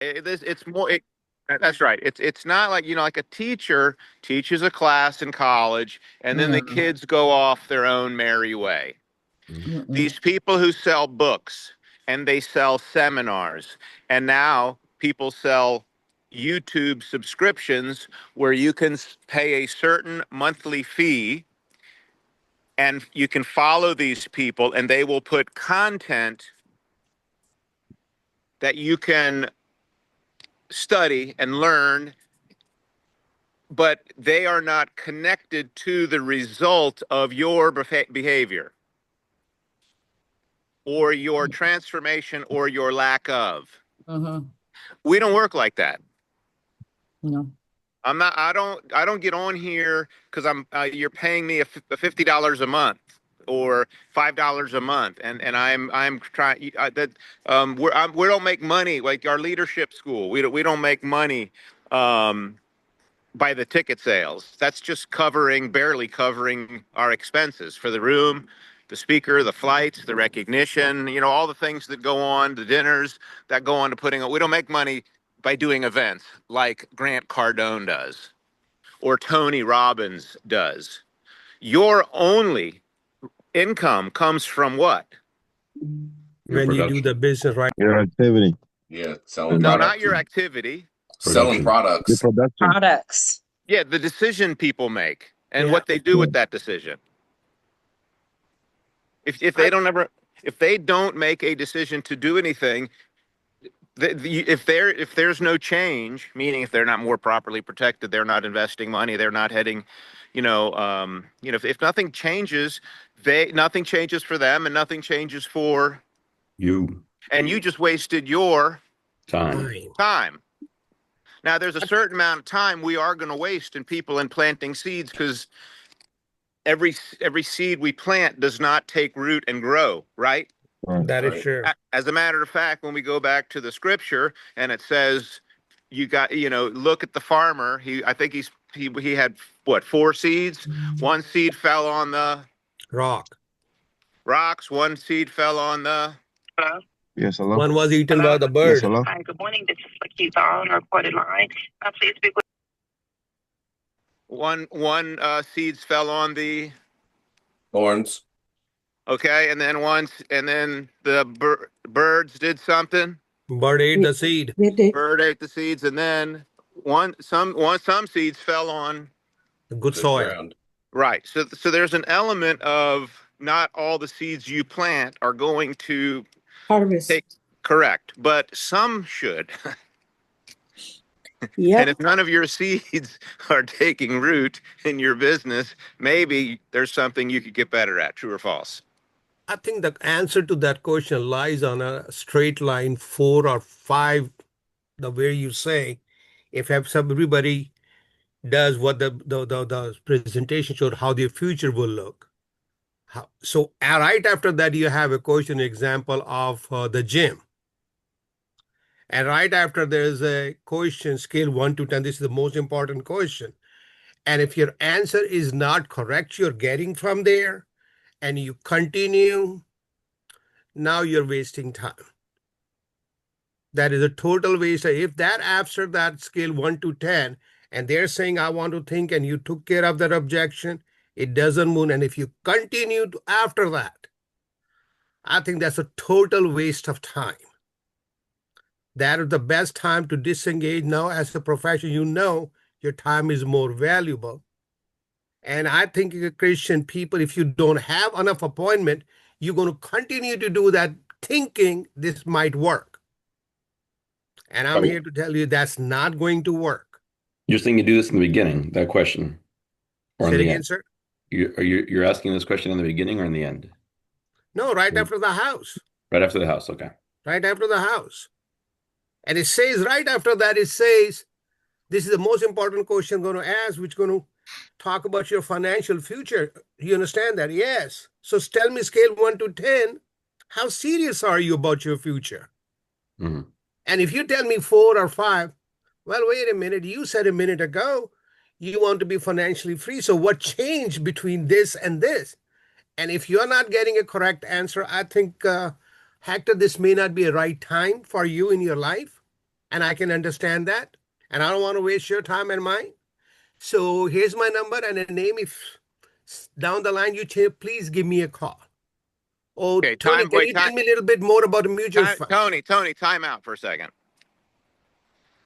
It's more. That's right. It's not like like a teacher teaches a class in college, and then the Mm, kids go off their own merry way. mm-mm. These people who sell books and they sell seminars, and now people sell YouTube subscriptions where you can pay a certain monthly fee and you can follow these people and they will put content that you can study and learn, but they are not connected to the result of your behavior or your transformation or your lack of. Mm-hmm. We don't work like that. No. I'm not. I don't get on here because I'm. You're paying me a $50 a month or $5 a month, and I'm trying that. We don't make money like our leadership school. We don't make money by the ticket sales. That's just barely covering our expenses for the room, the speaker, the flights, the recognition, all the things that go on, the dinners that go on to putting on. We don't make money by doing events like Grant Cardone does or Tony Robbins does. Your only income comes from what? Your When you do production. the business right. Your activity, Yeah, selling No, products. not your activity. Selling the Production. products. production. Products. Yeah, the decision people make and Yeah. what they do with that decision. If they I, don't ever if they don't make a decision to do anything, if there's no change, meaning if they're not more properly protected, they're not investing money, they're not heading, if nothing changes, they nothing changes for them and nothing changes for, You. and you just wasted your Time. fine. time. Now there's a certain amount of time we are going to waste in people and planting seeds because every seed we plant does not take root and grow, right? Right. That is Right. true. As a matter of fact, when we go back to the scripture and it says, you got, look at the farmer. I think he had what, four seeds? One seed fell on the Rock. rocks. One seed fell on the. Hello. Yes, hello. One was eaten Hello? by the Yes, bird. hello. Hi, good morning. This is Lakeith on a recorded line. Please speak with. One seeds fell on the. Thorns. Okay, and then the birds did something. Bird ate the seed. Bird ate the seeds, and then some seeds fell on. Good Good soil. ground. Right. So there's an element of not all the seeds you plant are going to Harvest. take correct, but some should. And Yep. if none of your seeds are taking root in your business, maybe there's something you could get better at. True or false? I think the answer to that question lies on a straight line, 4 or 5, the way you say. If everybody does what the presentation showed, how their future will look. So right after that, you have a question example of the gym. And right after there's a question scale 1 to 10. This is the most important question. And if your answer is not correct, you're getting from there and you continue, now you're wasting time. That is a total waste. If that after that scale 1 to 10, and they're saying, I want to think, and you took care of that objection, it doesn't move. And if you continue to, after that, I think that's a total waste of time. That is the best time to disengage. Now, as a professional, your time is more valuable. And I think Christian people, if you don't have enough appointment, you're going to continue to do that thinking this might work. And I'm Right. here to tell you that's not going to work. You're saying you do this in the beginning, that question, or Say in it the again, end? sir. You're asking this question in the beginning or in the end? No, right after the house. Right after the house. Okay. Right after the house. And it says right after that, it says, this is the most important question I'm going to ask, which is going to talk about your financial future. You understand that? Yes. So tell me, scale 1 to 10, how serious are you about your future? Mhm. And if you tell me 4 or 5, well, wait a minute. You said a minute ago you want to be financially free. So what changed between this and this? And if you're not getting a correct answer, I think, Hector, this may not be a right time for you in your life. and I can understand that. And I don't want to waste your time and mine. So here's my number and a name. If down the line you change, please give me a call. Oh, Okay, Tony, time. can Wait, you time. tell me a little bit more about the mutual fund? Tony, time out for a second.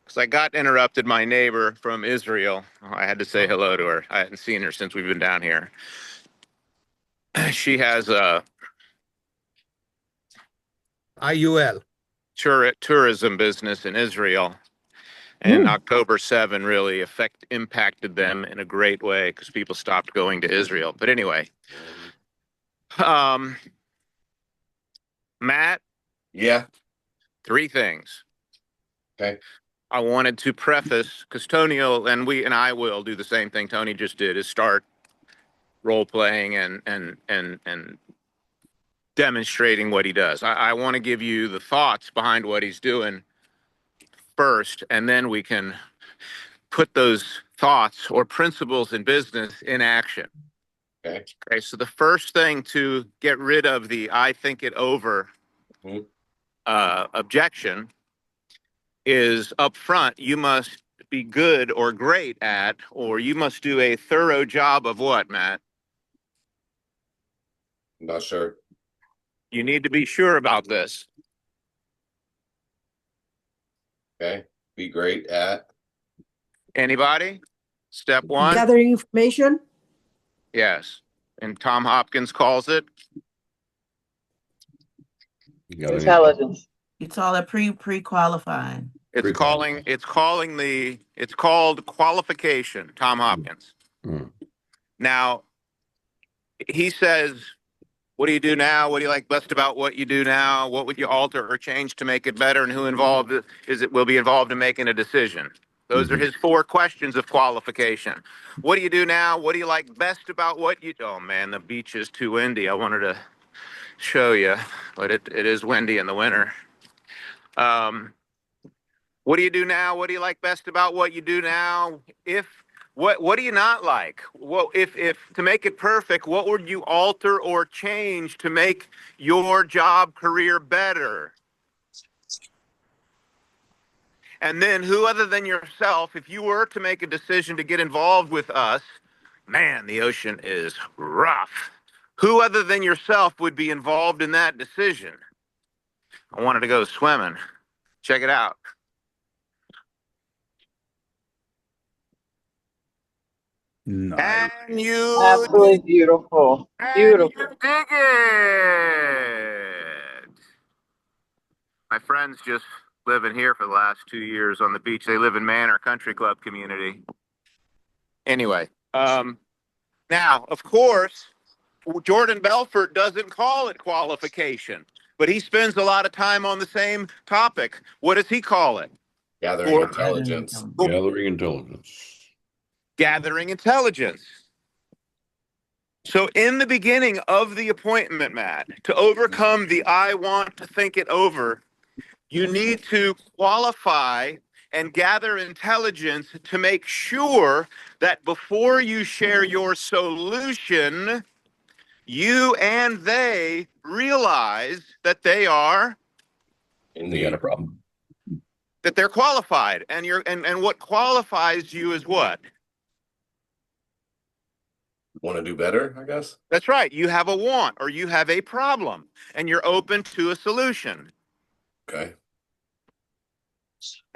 Because I got interrupted. My neighbor from Israel. I had to say hello to her. I hadn't seen her since we've been down here. She has a IUL. tourism business in Israel, and October 7 really impacted them in a great way because people stopped going to Israel. But anyway, Matt, Yeah. 3 things. Okay. I wanted to preface because Tony will, and I will do the same thing Tony just did, is start role playing and demonstrating what he does. I want to give you the thoughts behind what he's doing first, and then we can put those thoughts or principles in business in action. Okay. Okay. So the first thing to get rid of the "I think it over" Mhm. objection is up front. You must be good or great at, or you must do a thorough job of what, Matt? Not sure. You need to be sure about this. Okay. Be great at. Anybody? Step 1? Gathering information. Yes. And Tom Hopkins calls it You got any- Intelligence. It's all a pre-qualifying. it's called qualification, Tom Hopkins. Mm. Now, he says, what do you do now? What do you like best about what you do now? What would you alter or change to make it better? And who will be involved in making a decision? Those are his 4 questions of qualification. What do you do now? What do you like best about what you... Oh, man, the beach is too windy. I wanted to show you, but it is windy in the winter. What do you do now? What do you like best about what you do now? What do you not like? Well, if to make it perfect, what would you alter or change to make your job career better? And then who other than yourself, if you were to make a decision to get involved with us, man, the ocean is rough. Who other than yourself would be involved in that decision? I wanted to go swimming. Check it out. Nice. And you Absolutely beautiful. Beautiful. dig it. My friends just living here for the last 2 years on the beach. They live in Manor Country Club community. Anyway, now, of course, Jordan Belfort doesn't call it qualification, but he spends a lot of time on the same topic. What does he call it? Gathering Or- intelligence. Gathering intelligence. Gathering intelligence. So in the beginning of the appointment, Matt, to overcome the "I want to think it over," you need to qualify and gather intelligence to make sure that before you share your solution, you and they realize that they are, They got a problem. that they're qualified. And what qualifies you is what? Want to do better, I guess. That's right. You have a want or you have a problem and you're open to a solution. Okay.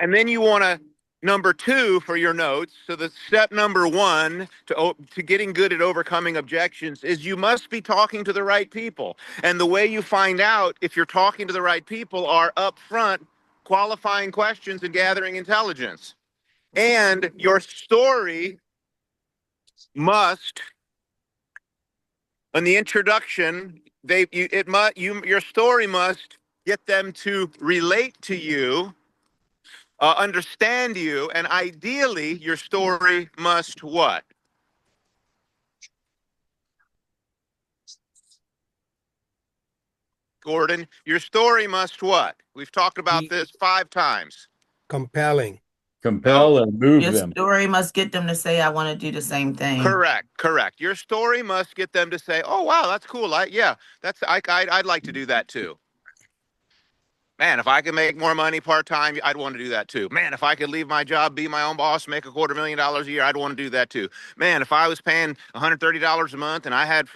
And then you want to, number 2 for your notes. So the step number 1 to getting good at overcoming objections is you must be talking to the right people. And the way you find out if you're talking to the right people are up front, qualifying questions and gathering intelligence. And your story must, in the introduction, your story must get them to relate to you, understand you, and ideally your story must what? Gordon, your story must what? We've talked about this 5 times. Compelling. Compel and move Your them. story must get them to say, I want to do the same thing. Correct. Your story must get them to say, "Oh wow, that's cool. I'd like to do that too." Man, if I could make more money part-time, I'd want to do that too. Man, if I could leave my job, be my own boss, make $250,000 a year, I'd want to do that too. Man, if I was paying $130 a month and I had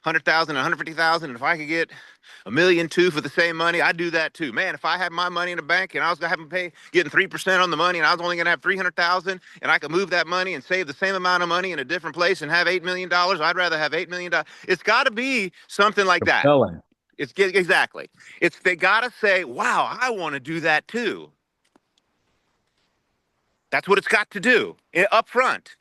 100,000, 150,000, and if I could get $1.2 million for the same money, I'd do that too. Man, if I had my money in the bank and I was gonna have to pay getting 3% on the money and I was only gonna have 300,000 and I could move that money and save the same amount of money in a different place and have $8 million, I'd rather have $8 million. It's got to be something like that. Compelling. It's exactly. It's they gotta say, "Wow, I want to do that too." That's what it's got to do up front,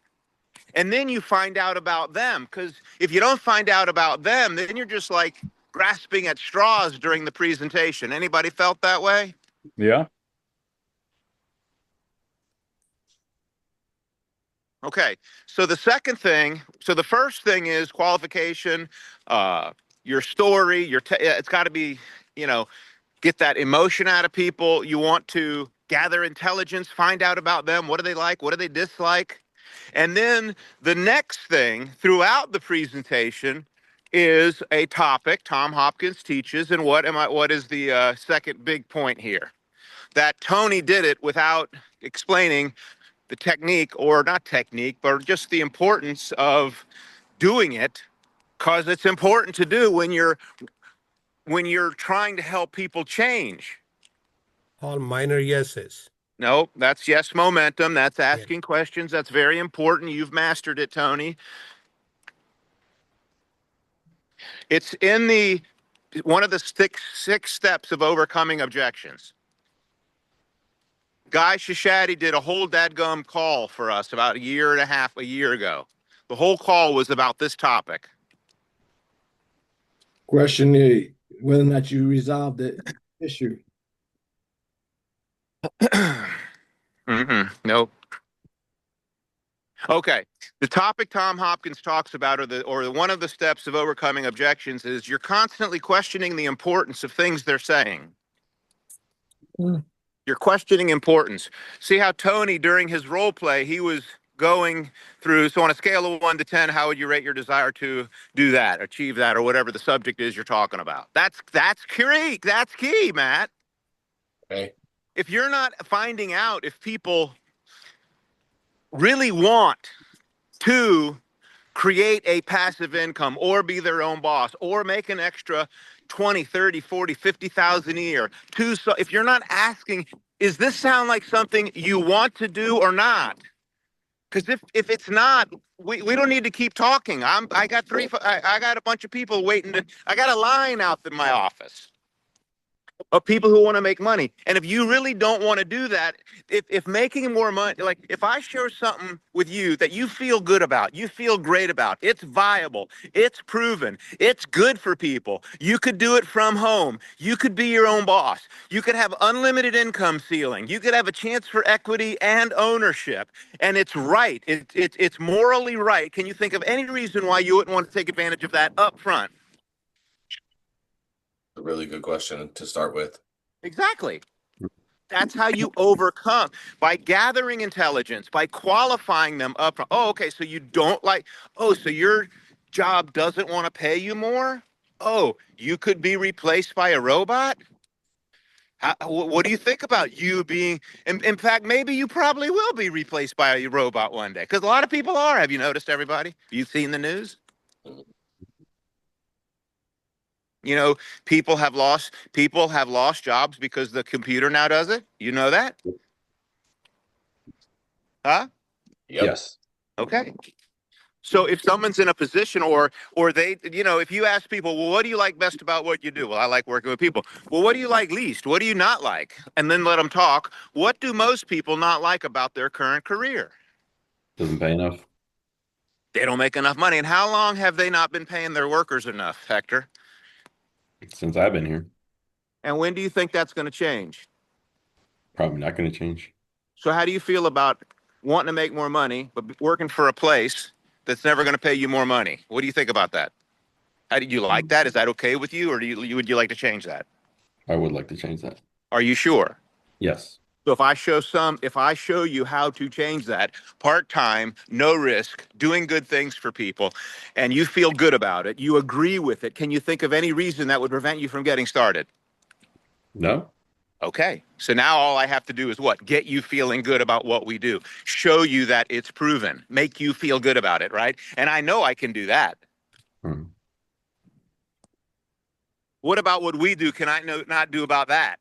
and then you find out about them. Because if you don't find out about them, then you're just like grasping at straws during the presentation. Anybody felt that way? Yeah. Okay. So the second thing. So the first thing is qualification. Your story. It's got to be. Get that emotion out of people. You want to gather intelligence, find out about them. What do they like? What do they dislike? And then the next thing throughout the presentation is a topic Tom Hopkins teaches. And what is the second big point here? That Tony did it without explaining the technique, or not technique, but just the importance of doing it, because it's important to do when you're trying to help people change. All minor yeses. No, that's yes momentum. That's asking questions. That's very important. You've mastered it, Tony. It's in one of the six steps of overcoming objections. Guy Shishadi did a whole dadgum call for us about a year ago. The whole call was about this topic. Question is whether or not you resolved the issue. Nope. Okay. The topic Tom Hopkins talks about, or one of the steps of overcoming objections, is you're constantly questioning the importance of things they're saying. You're questioning importance. See how Tony, during his role play, he was going through, so on a scale of 1 to 10, how would you rate your desire to do that, achieve that, or whatever the subject is you're talking about? That's key. That's key, Matt. Okay. If you're not finding out if people really want to create a passive income or be their own boss or make an extra 20, 30, 40, 50,000 a year, so if you're not asking, is this sound like something you want to do or not? Because if it's not, we don't need to keep talking. I got a bunch of people waiting I got a line out in my office of people who want to make money. And if you really don't want to do that, if making more money, like if I share something with you that you feel good about, you feel great about, it's viable, it's proven, it's good for people. You could do it from home. You could be your own boss. You could have unlimited income ceiling. You could have a chance for equity and ownership. And it's right. It's morally right. Can you think of any reason why you wouldn't want to take advantage of that up front? A really good question to start with. Exactly. That's how you overcome, by gathering intelligence, by qualifying them up. Oh, okay. So you don't like, so your job doesn't want to pay you more? Oh, you could be replaced by a robot? What do you think about you being, in fact, maybe you probably will be replaced by a robot one day, because a lot of people are. Have you noticed, everybody? You've seen the news? People have lost jobs because the computer now does it. You know that? Huh? Yep. Yes. Okay. So if someone's in a position or they, if you ask people, well, what do you like best about what you do? Well, I like working with people. Well, what do you like least? What do you not like? And then let them talk. What do most people not like about their current career? Doesn't pay enough. They don't make enough money. And how long have they not been paying their workers enough, Hector? Since I've been here. And when do you think that's going to change? Probably not going to change. So how do you feel about wanting to make more money, but working for a place that's never going to pay you more money? What do you think about that? How do you like that? Is that okay with you, or would you like to change that? I would like to change that. Are you sure? Yes. So if I show you how to change that, part-time, no risk, doing good things for people, and you feel good about it, you agree with it, can you think of any reason that would prevent you from getting started? No. Okay. So now all I have to do is what? Get you feeling good about what we do. Show you that it's proven. Make you feel good about it, right? And I know I can do that. Hmm. What about what we do? Can I not do about that?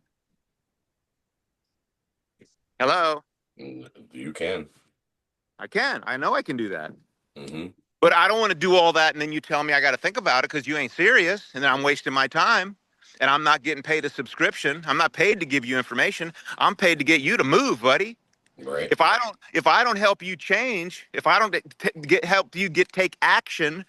Hello? You can. I can. I know I can do that. Hmm. But I don't want to do all that and then you tell me I got to think about it because you ain't serious and then I'm wasting my time and I'm not getting paid a subscription. I'm not paid to give you information. I'm paid to get you to move, buddy. Right. If I don't help you change, if I don't help you take action,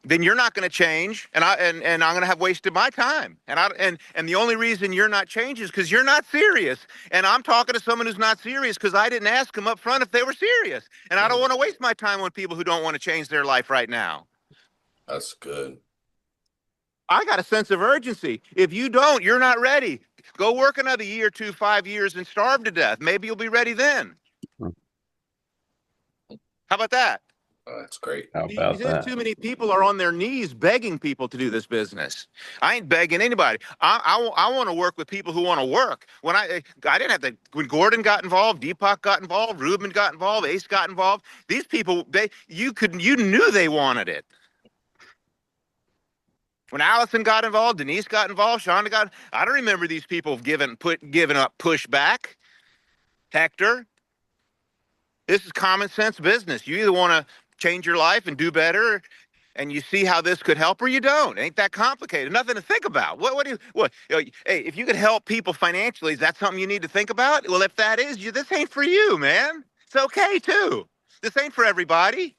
then you're not going to change and I'm going to have wasted my time. And the only reason you're not changing is because you're not serious. And I'm talking to someone who's not serious because I didn't ask them up front if they were serious. And I don't want to waste my time on people who don't want to change their life right now. That's good. I got a sense of urgency. If you don't, you're not ready. Go work another year, 2, 5 years and starve to death. Maybe you'll be ready then. How about that? Oh, that's great. How about that? Too many people are on their knees begging people to do this business. I ain't begging anybody. I want to work with people who want to work. When I didn't have to. When Gordon got involved, Deepak got involved, Ruben got involved, Ace got involved. These people, you knew they wanted it. When Allison got involved, Denise got involved, Shonda got. I don't remember these people giving up pushback. Hector, this is common sense business. You either want to change your life and do better and you see how this could help or you don't. Ain't that complicated. Nothing to think about. Hey, if you could help people financially, is that something you need to think about? Well, if that is, this ain't for you, man. It's okay too. This ain't for everybody.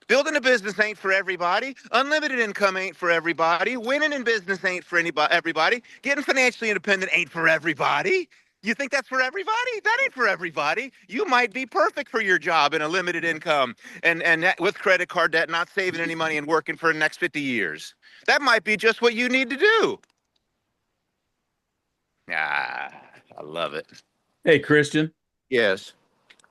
Building a business ain't for everybody. Unlimited income ain't for everybody. Winning in business ain't for everybody. Getting financially independent ain't for everybody. You think that's for everybody? That ain't for everybody. You might be perfect for your job in a limited income and with credit card debt, not saving any money and working for the next 50 years. That might be just what you need to do. I love it. Hey, Christian, Yes.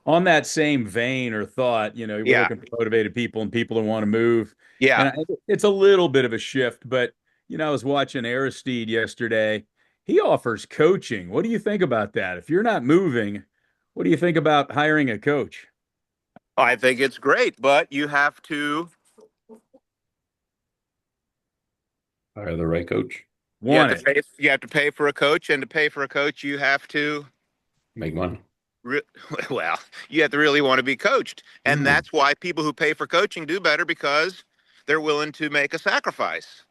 on that same vein or thought, you know, you're Yeah. looking for motivated people and people who want to move. Yeah. And it's a little bit of a shift, but, you know, I was watching Aristide yesterday. He offers coaching. What do you think about that? If you're not moving, what do you think about hiring a coach? I think it's great, but you have to Hire the right coach. you have to pay for a coach, and to pay for a coach, you have to Make money. well, you have to really want to be coached. And that's why people who pay for coaching do better because they're willing to make a sacrifice.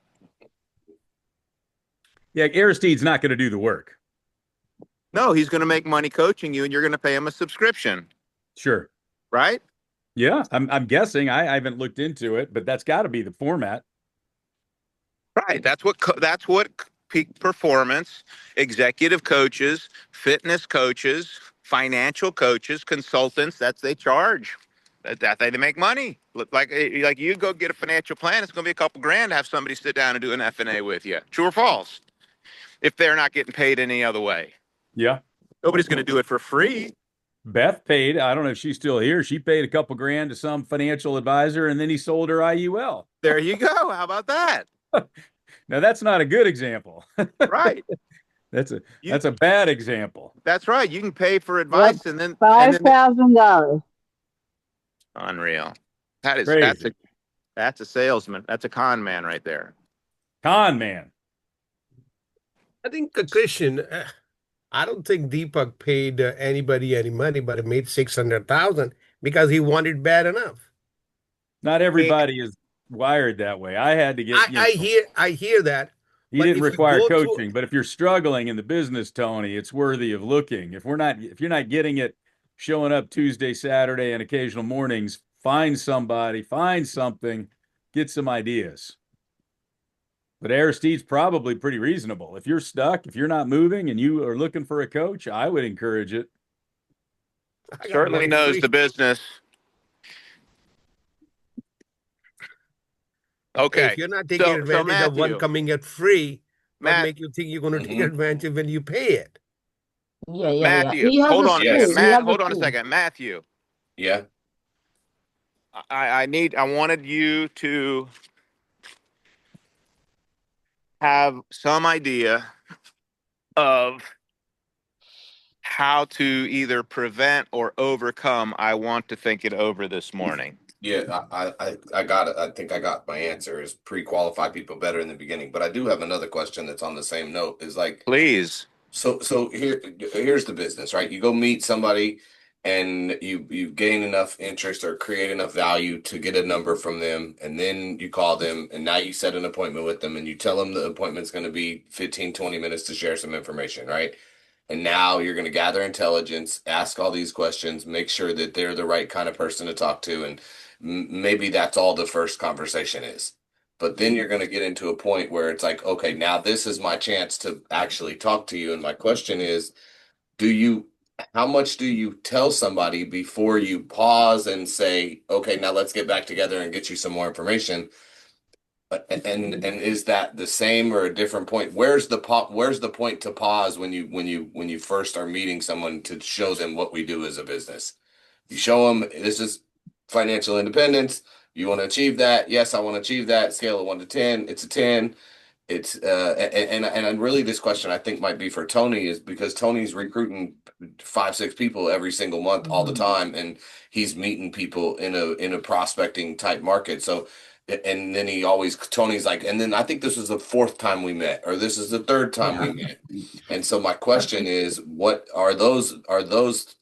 Yeah, Aristide's not going to do the work. No, he's going to make money coaching you and you're going to pay him a subscription. Sure. Right? Yeah, I'm guessing. I haven't looked into it, but that's got to be the format. Right. That's what peak performance, executive coaches, fitness coaches, financial coaches, consultants, they charge. That they make money. Like you go get a financial plan, it's going to be a couple grand to have somebody sit down and do an F&A with you. True or false? If they're not getting paid any other way. Yeah. Nobody's going to do it for free. Beth paid, I don't know if she's still here. She paid a couple grand to some financial advisor and then he sold her IUL. There you go. How about that? Now that's not a good example. Right. That's a bad example. That's right. You can pay for advice and then $5,000. Unreal. That's a salesman. That's a con man right there. Con man. I think Christian, I don't think Deepak paid anybody any money, but he made 600,000 because he wanted bad enough. Not everybody is wired that way. I had to get. I hear that. He didn't require coaching, but if you're struggling in the business, Tony, it's worthy of looking. If you're not getting it, showing up Tuesday, Saturday, and occasional mornings, find somebody, find something, get some ideas. But Aristide's probably pretty reasonable. If you're stuck, if you're not moving and you are looking for a coach, I would encourage it. Certainly knows the business. Okay. If you're not taking advantage of one coming at free, what make you think you're going to take advantage when you pay it? Yeah. Matthew, hold on. Matt, hold on a second. Matthew. Yeah. I wanted you to have some idea of how to either prevent or overcome. I want to think it over this morning. Yeah, I got it. I think I got my answer is pre-qualify people better in the beginning. But I do have another question that's on the same note. Is like, Please. so here's the business, right? You go meet somebody and you gain enough interest or create enough value to get a number from them, and then you call them and now you set an appointment with them and you tell them the appointment's going to be 15-20 minutes to share some information, right? And now you're going to gather intelligence, ask all these questions, make sure that they're the right kind of person to talk to, and maybe that's all the first conversation is. But then you're going to get into a point where it's like, okay, now this is my chance to actually talk to you. And my question is, how much do you tell somebody before you pause and say, okay, now let's get back together and get you some more information? And is that the same or a different point? Where's the point to pause when you first are meeting someone to show them what we do as a business? You show them this is financial independence. You want to achieve that? Yes, I want to achieve that. Scale of 1 to 10. It's a 10. It's and really this question I think might be for Tony, is because Tony's recruiting 5-6 people every single month all the time, and he's meeting people in a prospecting type market. So and then Tony's like, and then I think this was the 4th time we met, or this is the 3rd time we met. And so my question is, what are those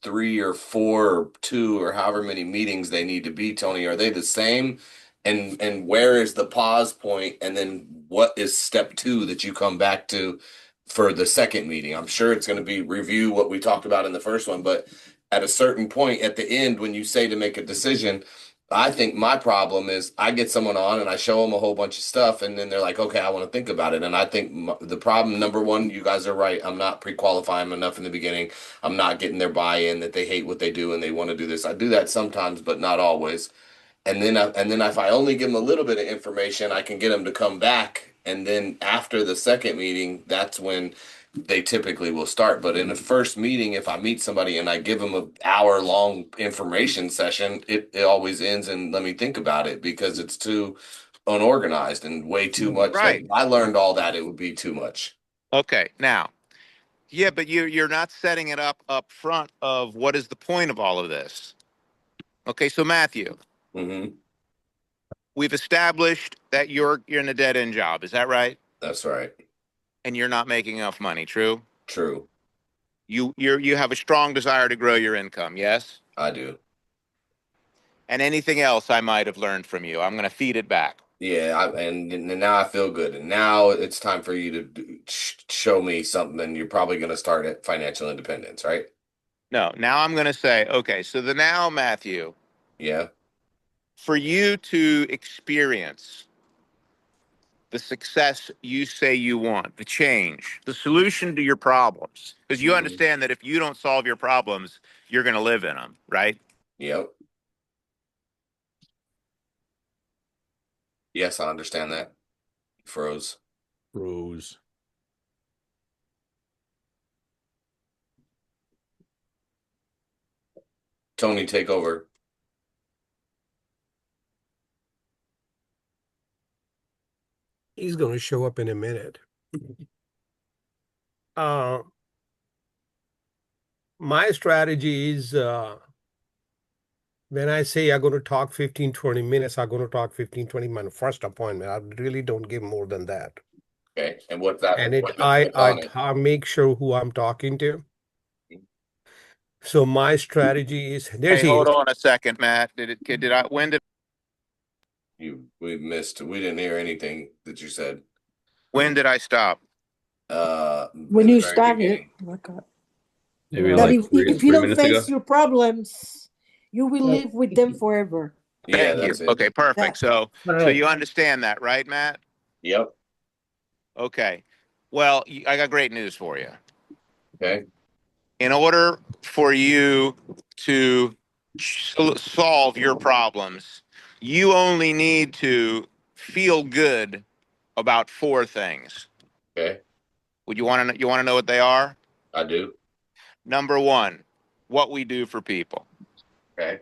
3 or 4 or 2 or however many meetings they need to be, Tony? Are they the same? And where is the pause point? And then what is step 2 that you come back to for the second meeting? I'm sure it's going to be review what we talked about in the first one, but at a certain point at the end, when you say to make a decision, I think my problem is I get someone on and I show them a whole bunch of stuff and then they're like, okay, I want to think about it. And I think the problem, number one, you guys are right. I'm not pre-qualifying enough in the beginning. I'm not getting their buy-in that they hate what they do and they want to do this. I do that sometimes, but not always. And then if I only give them a little bit of information, I can get them to come back. And then after the second meeting, that's when they typically will start. But in the first meeting, if I meet somebody and I give them an hour-long information session, it always ends in let me think about it, because it's too unorganized and way too much. Right. If I learned all that, it would be too much. Okay. Now, yeah, but you're not setting it up front of what is the point of all of this. Okay, so Matthew, Mm-hmm. we've established that you're in a dead end job. Is that right? That's right. And you're not making enough money. True. True. You have a strong desire to grow your income. Yes. I do. And anything else I might have learned from you, I'm going to feed it back. Yeah, and now I feel good. And now it's time for you to show me something. And you're probably going to start at financial independence, right? No. Now I'm going to say, okay. So now, Matthew. Yeah. For you to experience the success you say you want, the change, the solution to your problems, because you understand that if you don't solve your problems, you're going to live in them, right? Yep. Yes, I understand that. Froze. Tony, take over. He's going to show up in a minute. My strategy is when I say I'm going to talk 15-20 minutes, I'm going to talk 15-20 minutes. First appointment, I really don't give more than that. Okay, and what's that? And I make sure who I'm talking to. So my strategy is Hey, hold on a second, Matt. We missed. We didn't hear anything that you said. When did I stop? When you started, Maybe that like if you don't 3 minutes face ago. your problems, you will live with them forever. Yeah, Thank you. that's it. Okay, perfect. So you understand that, right, Matt? Yep. Okay. Well, I got great news for you. Okay. In order for you to solve your problems, you only need to feel good about 4 things. Okay. Would you want to know what they are? I do. Number 1, what we do for people. Okay.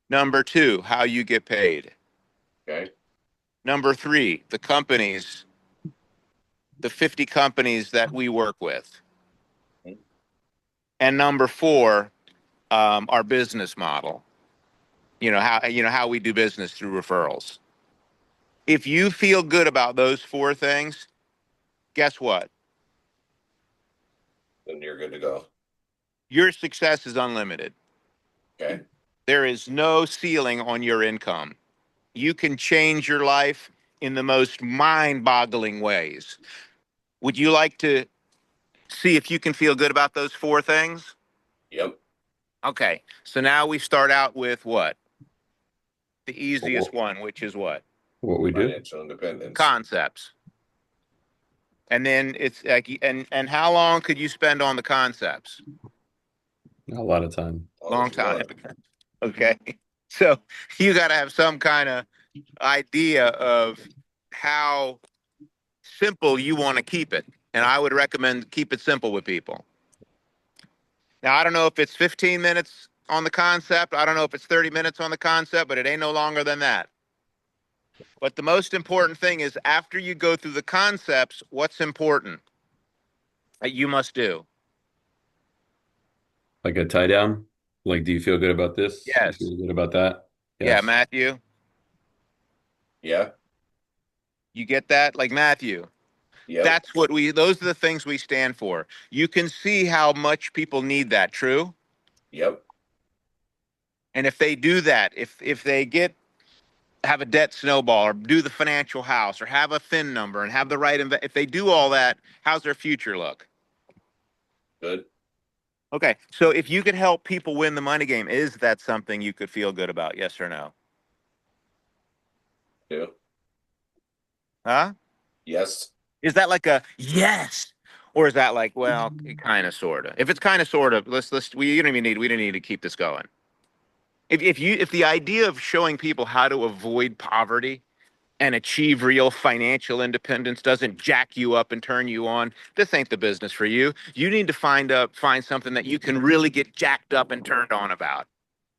Number 2, how you get paid. Okay. Number 3, the 50 companies that we work with. And number 4, our business model. How we do business through referrals. If you feel good about those 4 things, guess what? Then you're good to go. Your success is unlimited. Okay. There is no ceiling on your income. You can change your life in the most mind-boggling ways. Would you like to see if you can feel good about those 4 things? Yep. Okay. So now we start out with what? The easiest one, which is what? What we do? Financial independence. Concepts. And then it's like, and how long could you spend on the concepts? A lot of time. Long time. Okay. So you got to have some kind of idea of how simple you want to keep it. And I would recommend keep it simple with people. Now, I don't know if it's 15 minutes on the concept. I don't know if it's 30 minutes on the concept, but it ain't no longer than that. But the most important thing is after you go through the concepts, what's important that you must do? Like a tie down? Like, do you feel good about this? Yes. Do you feel good about that? Yeah, Yes. Matthew, Yeah. you get that? Like Matthew, Yep. that's what those are the things we stand for. You can see how much people need that, true? Yep. And if they do that, if they have a debt snowball or do the financial house or have a thin number and have the right, if they do all that, how's their future look? Good. Okay. So if you could help people win the money game, is that something you could feel good about? Yes or no? Yeah. Huh? Yes. Is that like a yes? Or is that like, well, kind of, sort of? If it's kind of, sort of, we don't need to keep this going. If the idea of showing people how to avoid poverty and achieve real financial independence doesn't jack you up and turn you on, this ain't the business for you. You need to find something that you can really get jacked up and turned on about.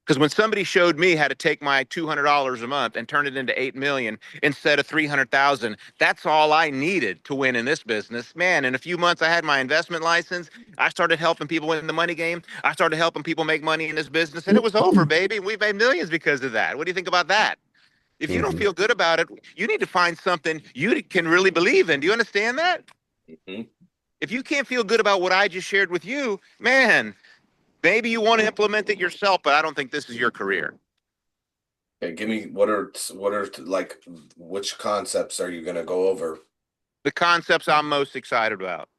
Because when somebody showed me how to take my $200 a month and turn it into 8 million instead of 300,000, that's all I needed to win in this business. Man, in a few months, I had my investment license. I started helping people win the money game. I started helping people make money in this business, and it was over, baby. We made millions because of that. What do you think about that? If you don't feel good about it, you need to find something you can really believe in. Do you understand that? Mm-hmm. If you can't feel good about what I just shared with you, man, maybe you want to implement it yourself, but I don't think this is your career. Okay, give me what are like which concepts are you going to go over? The concepts I'm most excited about.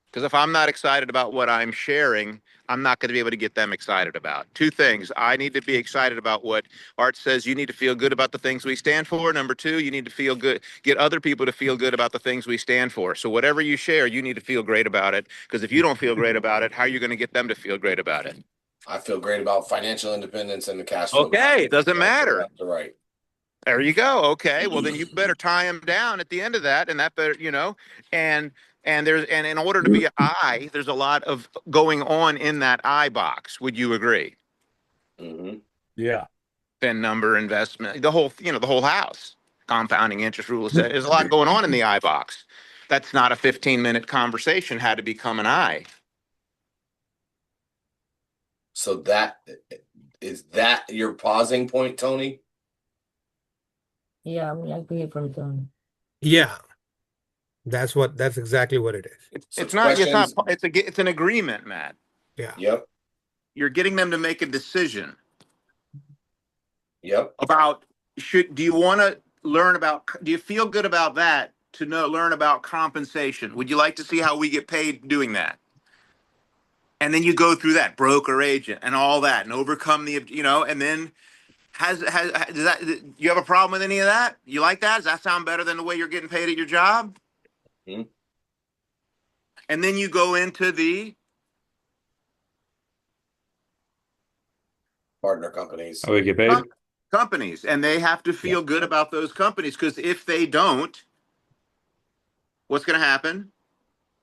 Because if I'm not excited about what I'm sharing, I'm not going to be able to get them excited about. 2 things. I need to be excited about what Art says. You need to feel good about the things we stand for. Number 2, you need to feel good, get other people to feel good about the things we stand for. So whatever you share, you need to feel great about it. Because if you don't feel great about it, how are you going to get them to feel great about it? I feel great about financial independence and the cash flow. Okay, it doesn't matter. That's right. There you go. Okay, well then you better tie them down at the end of that, and that better, and in order to be an I, there's a lot of going on in that I box. Would you agree? Mm-hmm. Yeah. Fin number, investment, the whole house, compounding interest, rule of set. There's a lot going on in the I box. That's not a 15-minute conversation. How to become an I. So that is that your pausing point, Tony? Yeah, I agree from Tony. Yeah. That's exactly what it is. It's not. It's an agreement, Matt. Yeah. Yep. You're getting them to make a decision. Yep. About do you want to learn about? Do you feel good about that? To learn about compensation. Would you like to see how we get paid doing that? And then you go through that broker agent and all that and overcome and then does that, do you have a problem with any of that? You like that? Does that sound better than the way you're getting paid at your job? Mm-hmm. And then you go into the partner companies. How we get paid? Companies, and they have to feel good about those companies, because if they don't, what's going to happen?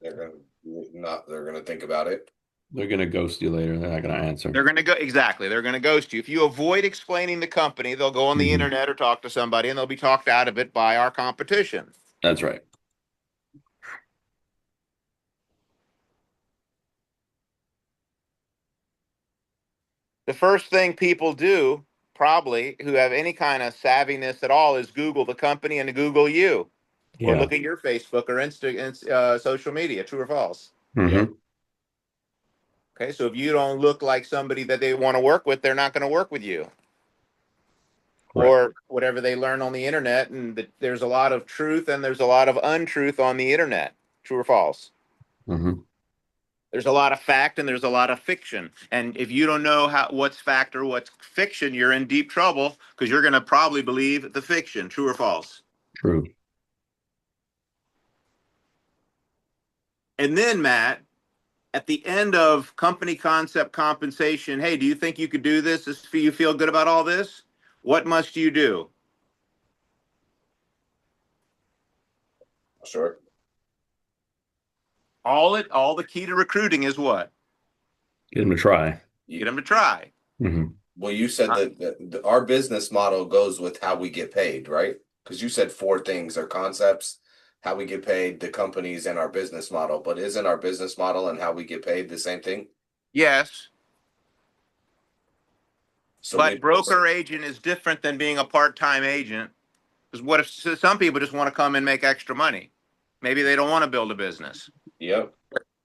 They're going to think about it. They're going to ghost you later. They're not going to answer. They're going to go. Exactly. They're going to ghost you. If you avoid explaining the company, they'll go on the internet or talk to somebody, and they'll be talked out of it by our competition. That's right. The first thing people do, probably, who have any kind of savviness at all, is Google the company and Google you, or Yeah. look at your Facebook or social media. True or false? Mm-hmm. Okay, so if you don't look like somebody that they want to work with, they're not going to work with you. Right. Or whatever they learn on the internet, and there's a lot of truth and there's a lot of untruth on the internet. True or false? Mm-hmm. There's a lot of fact and there's a lot of fiction. And if you don't know what's fact or what's fiction, you're in deep trouble because you're going to probably believe the fiction. True or false? True. And then, Matt, at the end of company concept compensation, hey, do you think you could do this? Do you feel good about all this? What must you do? Sure. All the key to recruiting is what? Get them to try. Get them to try. Mm-hmm. Well, you said that our business model goes with how we get paid, right? Because you said 4 things are concepts, how we get paid, the companies, and our business model. But isn't our business model and how we get paid the same thing? Yes. So But broker agent is different than being a part-time agent. Because what if some people just want to come and make extra money? Maybe they don't want to build a business. Yep.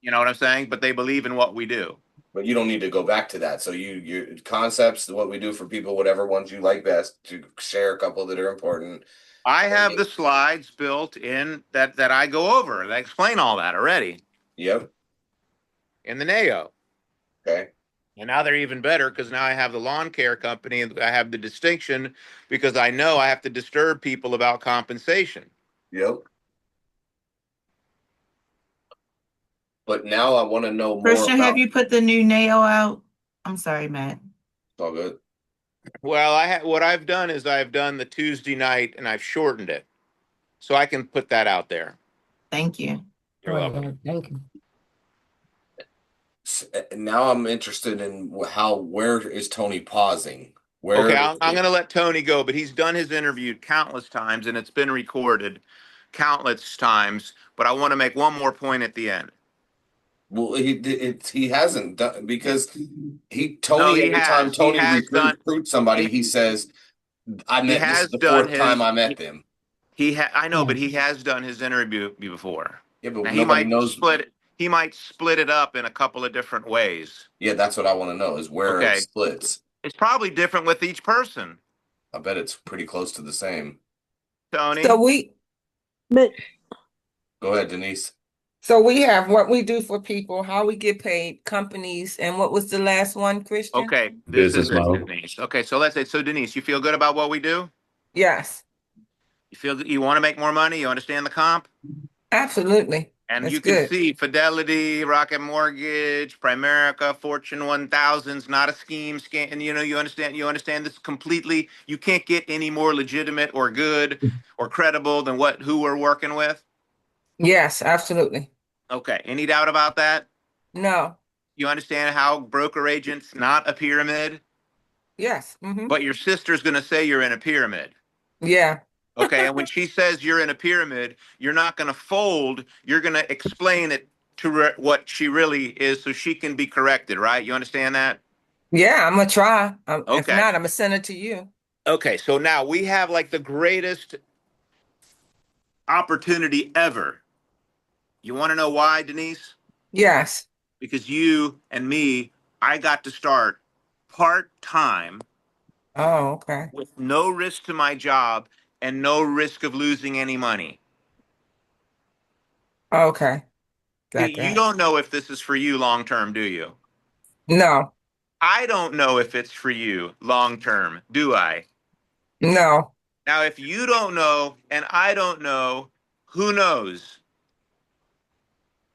You know what I'm saying? But they believe in what we do. But you don't need to go back to that. So your concepts, what we do for people, whatever ones you like best, to share a couple that are important. I have the slides built in that I go over. That explain all that already. Yep. In the NAO. Okay. And now they're even better because now I have the lawn care company. And I have the distinction because I know I have to disturb people about compensation. Yep. But now I want to know more Christian, about. have you put the new nail out? I'm sorry, Matt. It's all good. Well, what I've done is I've done the Tuesday night and I've shortened it, so I can put that out there. Thank you. You're welcome. Thank you. Now I'm interested in where is Tony pausing? Where? Okay, I'm going to let Tony go, but he's done his interview countless times and it's been recorded countless times. But I want to make one more point at the end. Well, he hasn't done because every time Tony recruits somebody, he says, "I met this is the 4th time I met them." I know, but he has done his interview before. Yeah, but now, nobody knows. He might split it up in a couple of different ways. Yeah, that's what I want to know is where it splits. It's probably different with each person. I bet it's pretty close to the same. Tony. But Go ahead, Denise. So we have what we do for people, how we get paid, companies, and what was the last one, Christian? Okay, Business model. Denise. Okay, so let's say, Denise, you feel good about what we do? Yes, You want to make more money? You understand the comp? absolutely. And That's you can good. see Fidelity, Rocket Mortgage, Primerica, Fortune 1000's not a scheme. And you understand this completely. You can't get any more legitimate or good or credible than who we're working with. Yes, absolutely. Okay, any doubt about that? No. You understand how broker agent's not a pyramid? Yes. Mm-hmm. But your sister's going to say you're in a pyramid. Yeah. Okay, and when she says you're in a pyramid, you're not going to fold. You're going to explain it to what she really is so she can be corrected, right? You understand that? Yeah, I'm going to try. If Okay. not, I'm going to send it to you. Okay, so now we have like the greatest opportunity ever. You want to know why, Denise? Yes. Because you and me, I got to start part-time Oh, okay. with no risk to my job and no risk of losing any money. Okay. Got You that. don't know if this is for you long-term, do you? No. I don't know if it's for you long-term, do I? No. Now, if you don't know and I don't know, who knows?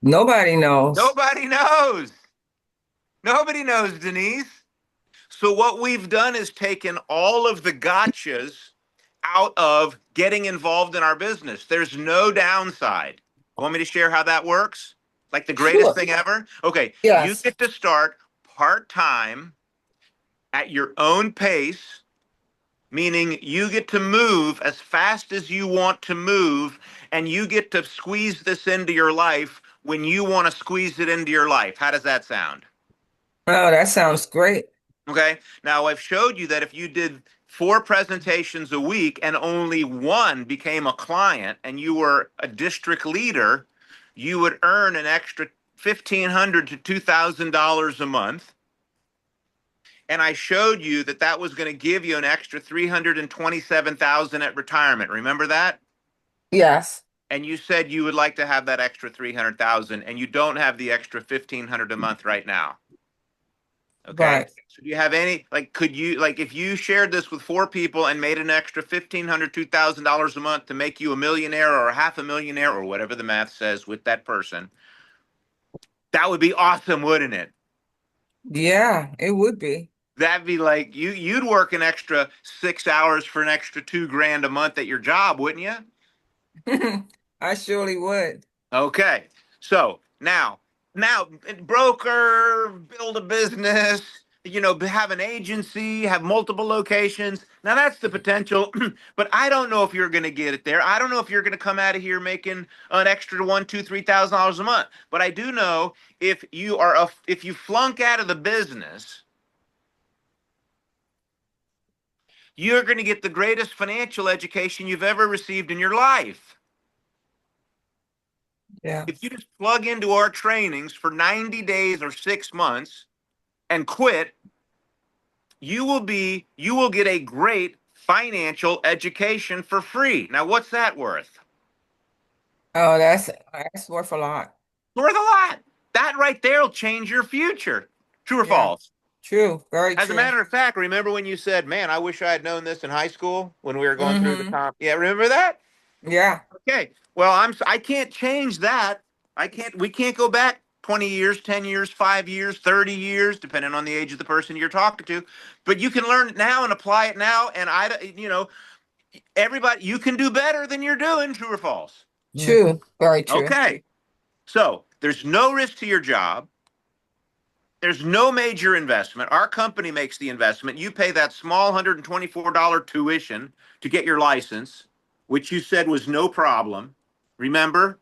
Nobody knows. Nobody knows. Nobody knows, Denise. So what we've done is taken all of the gotchas out of getting involved in our business. There's no downside. Want me to share how that works? Like the greatest thing ever? Okay. Yes. You get to start part-time at your own pace, meaning you get to move as fast as you want to move, and you get to squeeze this into your life when you want to squeeze it into your life. How does that sound? Oh, that sounds great. Okay. Now I've showed you that if you did 4 presentations a week and only one became a client and you were a district leader, you would earn an extra $1,500 to $2,000 a month. And I showed you that that was going to give you an extra $327,000 at retirement. Remember that? Yes. And you said you would like to have that extra 300,000 and you don't have the extra 1,500 a month right now. Okay. Right. So do you have any, like, could you, like, if you shared this with 4 people and made an extra $1,500, $2,000 a month to make you a millionaire or a half a millionaire or whatever the math says with that person, that would be awesome, wouldn't it? Yeah, it would be. That'd be like you'd work an extra 6 hours for an extra $2,000 a month at your job, wouldn't you? I surely would. Okay. So now, broker, build a business, have an agency, have multiple locations. Now that's the potential, but I don't know if you're going to get it there. I don't know if you're going to come out of here making an extra $1,000, $2,000, $3,000 a month. But I do know if you flunk out of the business, you're going to get the greatest financial education you've ever received in your life. Yeah. If you just plug into our trainings for 90 days or 6 months and quit, you will get a great financial education for free. Now, what's that worth? Oh, that's worth a lot. Worth a lot. That right there will change your future. True or Yeah. false? True. Very As true. a matter of fact, remember when you said, man, I wish I had known this in high school when we were going through the top? Yeah, remember that? Yeah. Okay. Well, I can't change that. We can't go back 20 years, 10 years, 5 years, 30 years, depending on the age of the person you're talking to. But you can learn it now and apply it now. And everybody, you can do better than you're doing. True or false? True. Very true. Okay. So there's no risk to your job. There's no major investment. Our company makes the investment. You pay that small $124 tuition to get your license, which you said was no problem. Remember?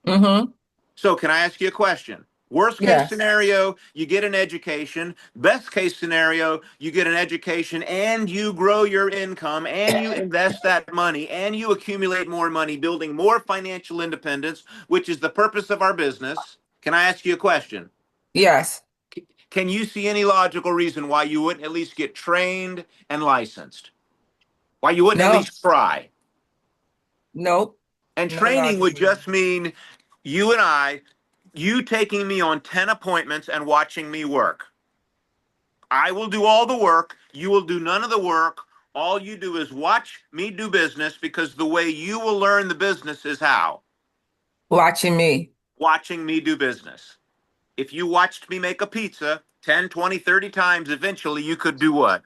Mm-hmm. So can I ask you a question? Worst case Yes. scenario, you get an education. Best case scenario, you get an education and you grow your income and you invest that money and you accumulate more money, building more financial independence, which is the purpose of our business. Can I ask you a question? Yes. Can you see any logical reason why you wouldn't at least get trained and licensed? Why you wouldn't at No. least try? Nope. And No training would logical just mean you taking me on 10 appointments and watching me work. I will do all the work. You will do none of the work. All you do is watch me do business, because the way you will learn the business is how? Watching me. Watching me do business. If you watched me make a pizza 10, 20, 30 times, eventually you could do what?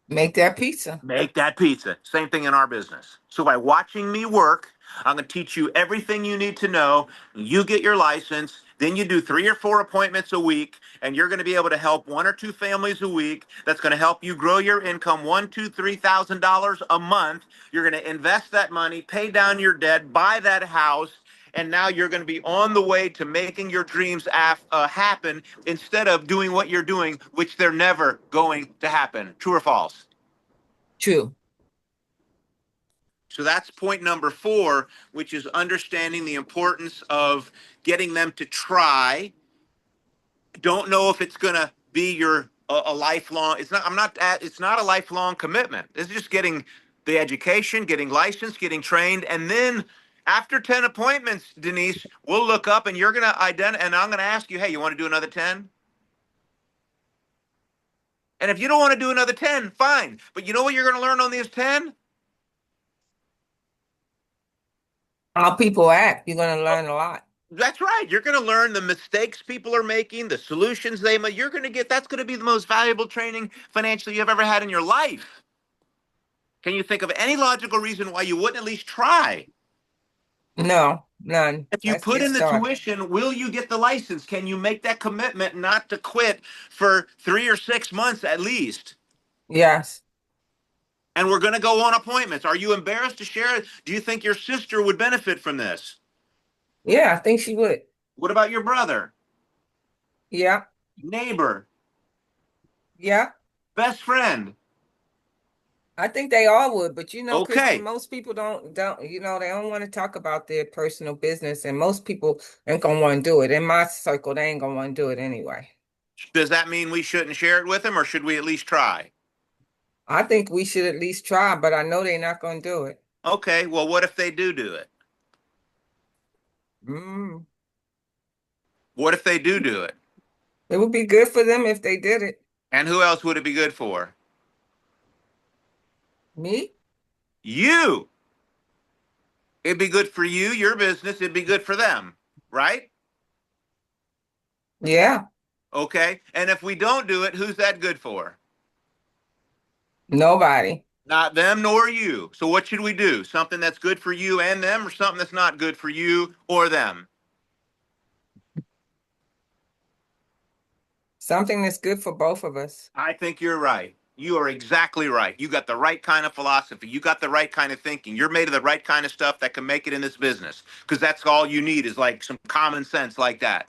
Make that pizza. Make that pizza. Same thing in our business. So by watching me work, I'm going to teach you everything you need to know. You get your license. Then you do 3 or 4 appointments a week, and you're going to be able to help 1 or 2 families a week. That's going to help you grow your income $1,000, $2,000, $3,000 a month. You're going to invest that money, pay down your debt, buy that house, and now you're going to be on the way to making your dreams happen, instead of doing what you're doing, which they're never going to happen. True or false? True. So that's point number 4, which is understanding the importance of getting them to try. Don't know if it's going to be a lifelong. It's not a lifelong commitment. It's just getting the education, getting licensed, getting trained, and then after 10 appointments, Denise, we'll look up and you're going to identify, and I'm going to ask you, hey, you want to do another 10? And if you don't want to do another 10, fine. But you know what you're going to learn on these 10? How people act. You're going to learn a lot. That's right. You're going to learn the mistakes people are making, the solutions they make. That's going to be the most valuable training financially you've ever had in your life. Can you think of any logical reason why you wouldn't at least try? No, none. If you Let's put get in the started. tuition, will you get the license? Can you make that commitment not to quit for 3 or 6 months at least? Yes. And we're going to go on appointments. Are you embarrassed to share it? Do you think your sister would benefit from this? Yeah, I think she would. What about your brother? Yeah. Neighbor? Yeah, Best friend. I think they all would, but Okay. Christian, most people don't, they don't want to talk about their personal business, and most people ain't gonna want to do it. In my circle, they ain't gonna want to do it anyway. Does that mean we shouldn't share it with them, or should we at least try? I think we should at least try, but I know they're not gonna do it. Okay, well, what if they do it? Mm. What if they do it? It would be good for them if they did it. And who else would it be good for? Me? You. It'd be good for you, your business. It'd be good for them, right? Yeah. Okay. And if we don't do it, who's that good for? Nobody. Not them nor you. So what should we do? Something that's good for you and them, or something that's not good for you or them? Something that's good for both of us. I think you're right. You are exactly right. You got the right kind of philosophy. You got the right kind of thinking. You're made of the right kind of stuff that can make it in this business. Because that's all you need is like some common sense like that.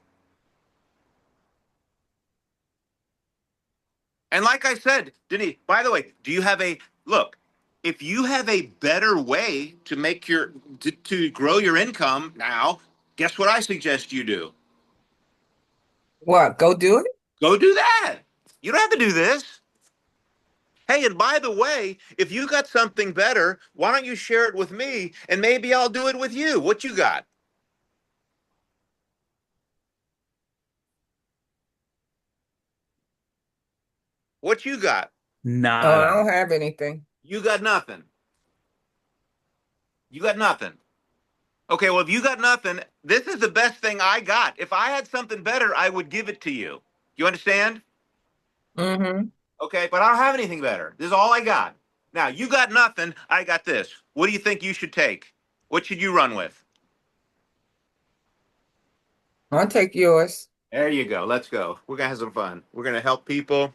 And like I said, Denise, by the way, do you have a look? If you have a better way to make to grow your income now, guess what I suggest you do? What? Go do it? Go do that. You don't have to do this. Hey, and by the way, if you got something better, why don't you share it with me and maybe I'll do it with you? What you got? What you got? Nah. Oh, I don't have anything. You got nothing. You got nothing. Okay, well, if you got nothing, this is the best thing I got. If I had something better, I would give it to you. You understand? Mm-hmm. Okay, but I don't have anything better. This is all I got. Now, you got nothing. I got this. What do you think you should take? What should you run with? I'll take yours. There you go. Let's go. We're going to have some fun. We're going to help people.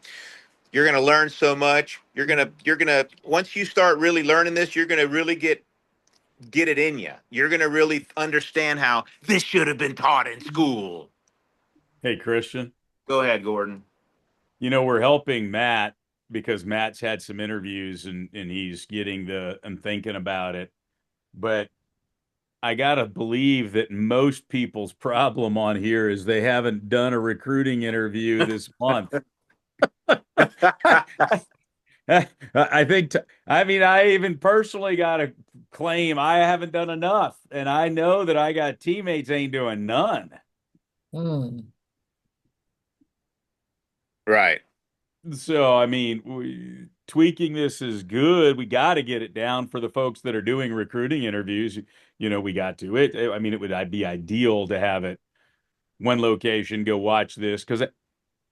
You're going to learn so much. You're going to, once you start really learning this, you're going to really get it in you. You're going to really understand how this should have been taught in school. Hey, Christian. Go ahead, Gordon. We're helping Matt because Matt's had some interviews and he's getting and thinking about it. But I got to believe that most people's problem on here is they haven't done a recruiting interview this month. I think, I even personally got to claim I haven't done enough. And I know that I got teammates ain't doing none. Right. So, tweaking this is good. We got to get it down for the folks that are doing recruiting interviews. We got to it. It would be ideal to have it one location, go watch this. Because,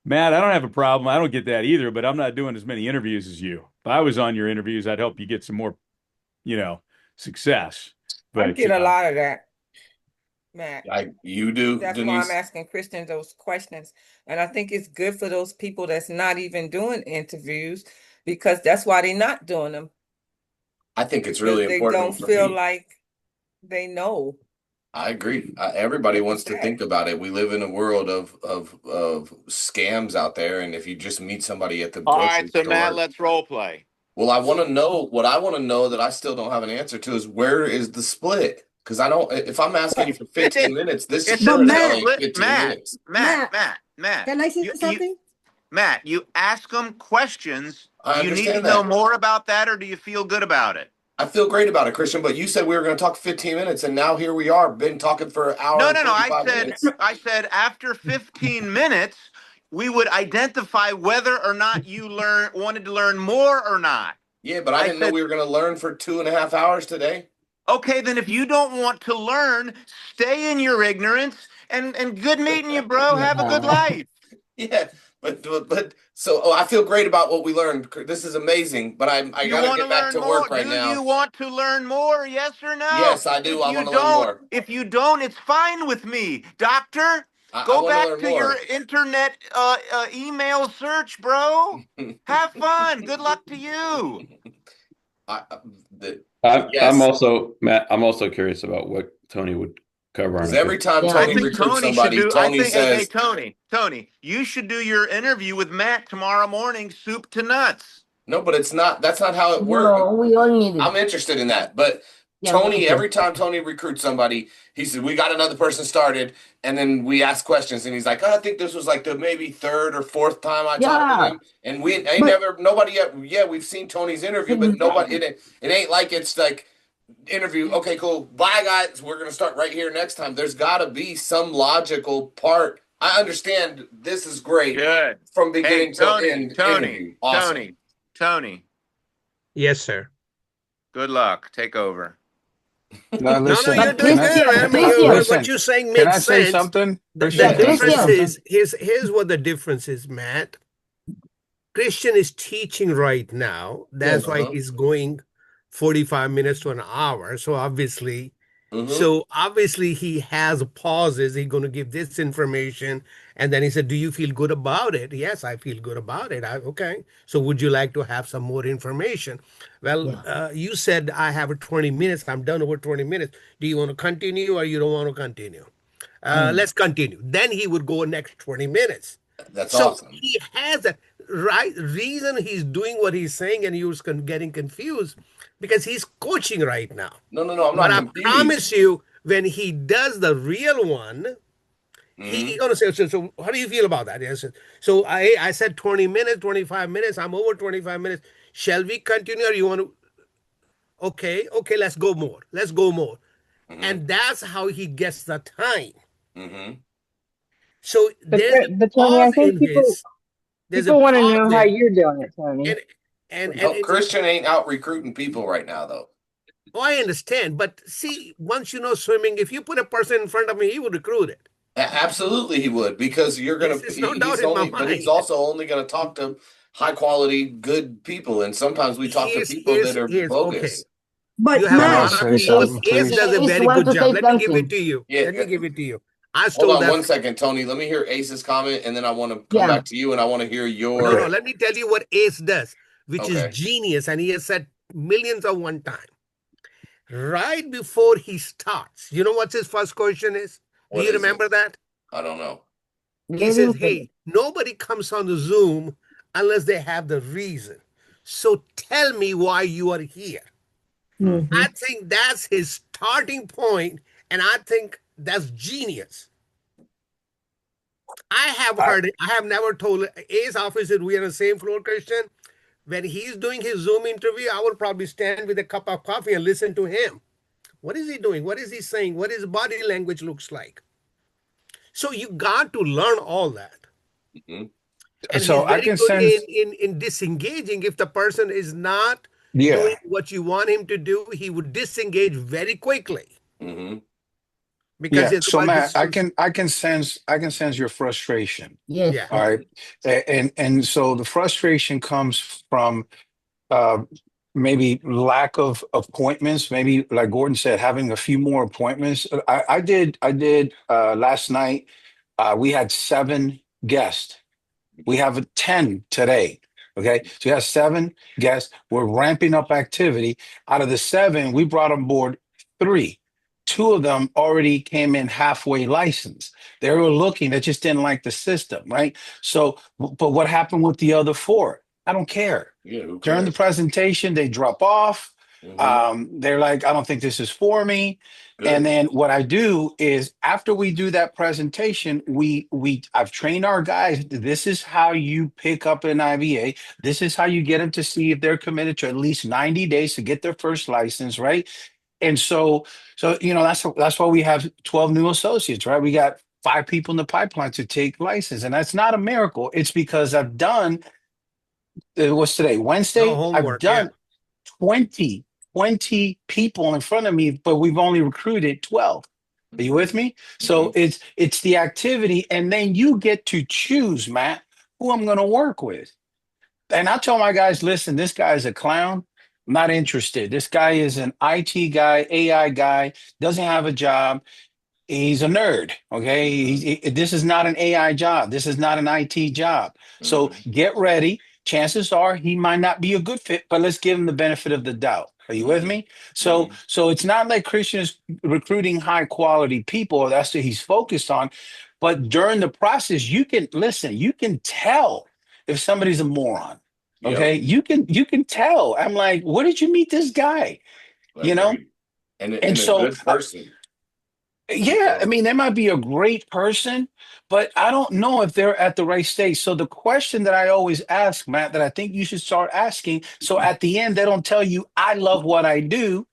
Matt, I don't have a problem. I don't get that either, but I'm not doing as many interviews as you. If I was on your interviews, I'd help you get some more, success. But I get a lot of that, Matt. You do, That's Denise? why I'm asking Christian those questions. And I think it's good for those people that's not even doing interviews, because that's why they're not doing them. I think it's really They important. don't for feel me. like they know. I agree. Everybody wants to think about it. We live in a world of scams out there, and if you just meet somebody at the All grocery right, so store, Matt, let's role play. well, I want to know what I want to know that I still don't have an answer to is where is the split? Because I don't. If I'm asking you for 15 minutes, this is But only Matt- 15 minutes. Matt. Can I say something? Matt, you ask them questions. I Do you need to understand know that. more about that, or do you feel good about it? I feel great about it, Christian. But you said we were going to talk 15 minutes, and now here we are, been talking for an hour. No. and 45 I minutes. said after 15 minutes, we would identify whether or not you wanted to learn more or not. Yeah, but I didn't know we were going to learn for 2.5 hours today. Okay, then if you don't want to learn, stay in your ignorance. And good meeting you, bro. Have a good life. Yeah, but so I feel great about what we learned. This is amazing. But I You got to wanna get back to learn work more? right Do now. you want to learn more? Yes or no? Yes, I do. If I you wanna learn don't- more. If you don't, it's fine with me, doctor. I Go wanna back learn to more. your internet email search, bro. Have fun. Good luck to you. I'm also, Matt, I'm also curious about what Tony would Cover Because on it. every time Yeah. I Tony think recruits Tony should somebody, do. Tony Hey, says, Tony, you should do your interview with Matt tomorrow morning, soup to nuts. no, but it's not. That's not how it works. No, we all need I'm it. interested in that. But Yeah, Tony, me too. every time Tony recruits somebody, he said, we got another person started. And then we ask questions. And he's like, oh, I think this was like the maybe third or fourth time I talked to Yeah. him. And we ain't But- never, nobody yet. Yeah, we've seen Tony's interview, but nobody, it ain't like it's like interview. Okay, cool. Bye, guys. We're going to start right here next time. There's got to be some logical part. I understand this is great Good. from Hey, beginning to end. interview. Awesome. Tony. Yes, sir. Good luck. Take over. Now, listen, no, you're But doing can I- good. I mean, Christian, listen, what you're saying can I makes say sense. something? The Christian, can I say difference something? is here's what the difference is, Matt. Christian is teaching right now. That's why Uh-huh. he's going 45 minutes to an hour. So obviously, Mhm. he has pauses. He's going to give this information, and then he said, "Do you feel good about it?" Yes, I feel good about it. Okay. So would you like to have some more information? Well, Yeah. you said I have 20 minutes. I'm done over 20 minutes. Do you want to continue or you don't want to continue? Let's continue. Then he would go next 20 minutes. That's So awesome. he has that right reason he's doing what he's saying, and you're getting confused because he's coaching right now. No, I'm But not I confused. promise you, when he does the real one, he's gonna say, so how do you feel about that? Yes. So I said 20 minutes, 25 minutes. I'm over 25 minutes. Shall we continue or you want to? Okay, let's go more. Let's go more. And that's how he gets the time. Mhm. So But, there's a but Tony, I pause think in people this. There's a people want to pause know there. how you're doing it, Tony. And No, it's- Christian ain't out recruiting people right now, though. Oh, I understand. But see, once you know swimming, if you put a person in front of me, he would recruit it. Absolutely, he would, because you're gonna. There's no he's doubt in my only, but he's mind. also only gonna talk to high quality, good people, and sometimes we talk to people that are bogus. But You have a Matt, lot Say of something, Ace please. does a Ace very wants good to job. say Let me give something. it to you. Yeah. Let me give it to you. I Hold stole on that. 1 second, Tony. Let me hear Ace's comment, and then I want to come Yeah. back to you, and I want to hear your. No, let me tell you what Ace does, which Okay. is genius, and he has said millions of one time. Right before he starts, you know what his first question is? What Do you is remember it? that? I don't know. He says, hey, nobody comes on the Zoom unless they have the reason. So tell me why you are here. I think that's his starting point, and I think that's genius. I have heard it. I have never told Ace officer we are on the same floor, Christian. When he's doing his Zoom interview, I will probably stand with a cup of coffee and listen to him. What is he doing? What is he saying? What his body language looks like? So you got to learn all that. Mhm. And So he's I very can good sense, in disengaging. If the person is not yeah. doing what you want him to do, he would disengage very quickly. Mm-hmm. Because Yeah. So otherwise Matt, this- I can sense your frustration. Yes. Yeah. All right. And so the frustration comes from maybe lack of appointments, maybe like Gordon said, having a few more appointments. I did last night. We had 7 guests. We have 10 today. Okay. So we have 7 guests. We're ramping up activity. Out of the 7, we brought on board 3. 2 of them already came in halfway licensed. They were looking, they just didn't like the system, right? So, but what happened with the other 4? I don't care. Yeah, who During the cares? presentation, they drop off. Mhm. They're like, I don't think this is for me. Good. And then what I do is after we do that presentation, I've trained our guys. This is how you pick up an IBA. This is how you get them to see if they're committed to at least 90 days to get their first license, right? And so that's why we have 12 new associates, right? We got 5 people in the pipeline to take license, and that's not a miracle. It's because I've done. What's today? Wednesday. No homework, I've done 20 people in front of me, but we've only recruited 12. Are you with me? So it's the activity, and then you get to choose, Matt, who I'm going to work with. And I tell my guys, listen, this guy is a clown. I'm not interested. This guy is an IT guy, AI guy, doesn't have a job. He's a nerd. Okay. This is not an AI job. This is not an IT job. So get ready. Chances are he might not be a good fit, but let's give him the benefit of the doubt. Are you with me? So it's not like Christian is recruiting high quality people. That's what he's focused on. But during the process, you can listen, you can tell if somebody's a moron. Okay. You can tell. I'm like, where did you meet this guy? You know? And And a so good person. yeah, I mean, they might be a great person, but I don't know if they're at the right stage. So the question that I always ask, Matt, that I think you should start asking, so at the end they don't tell you I love what I do.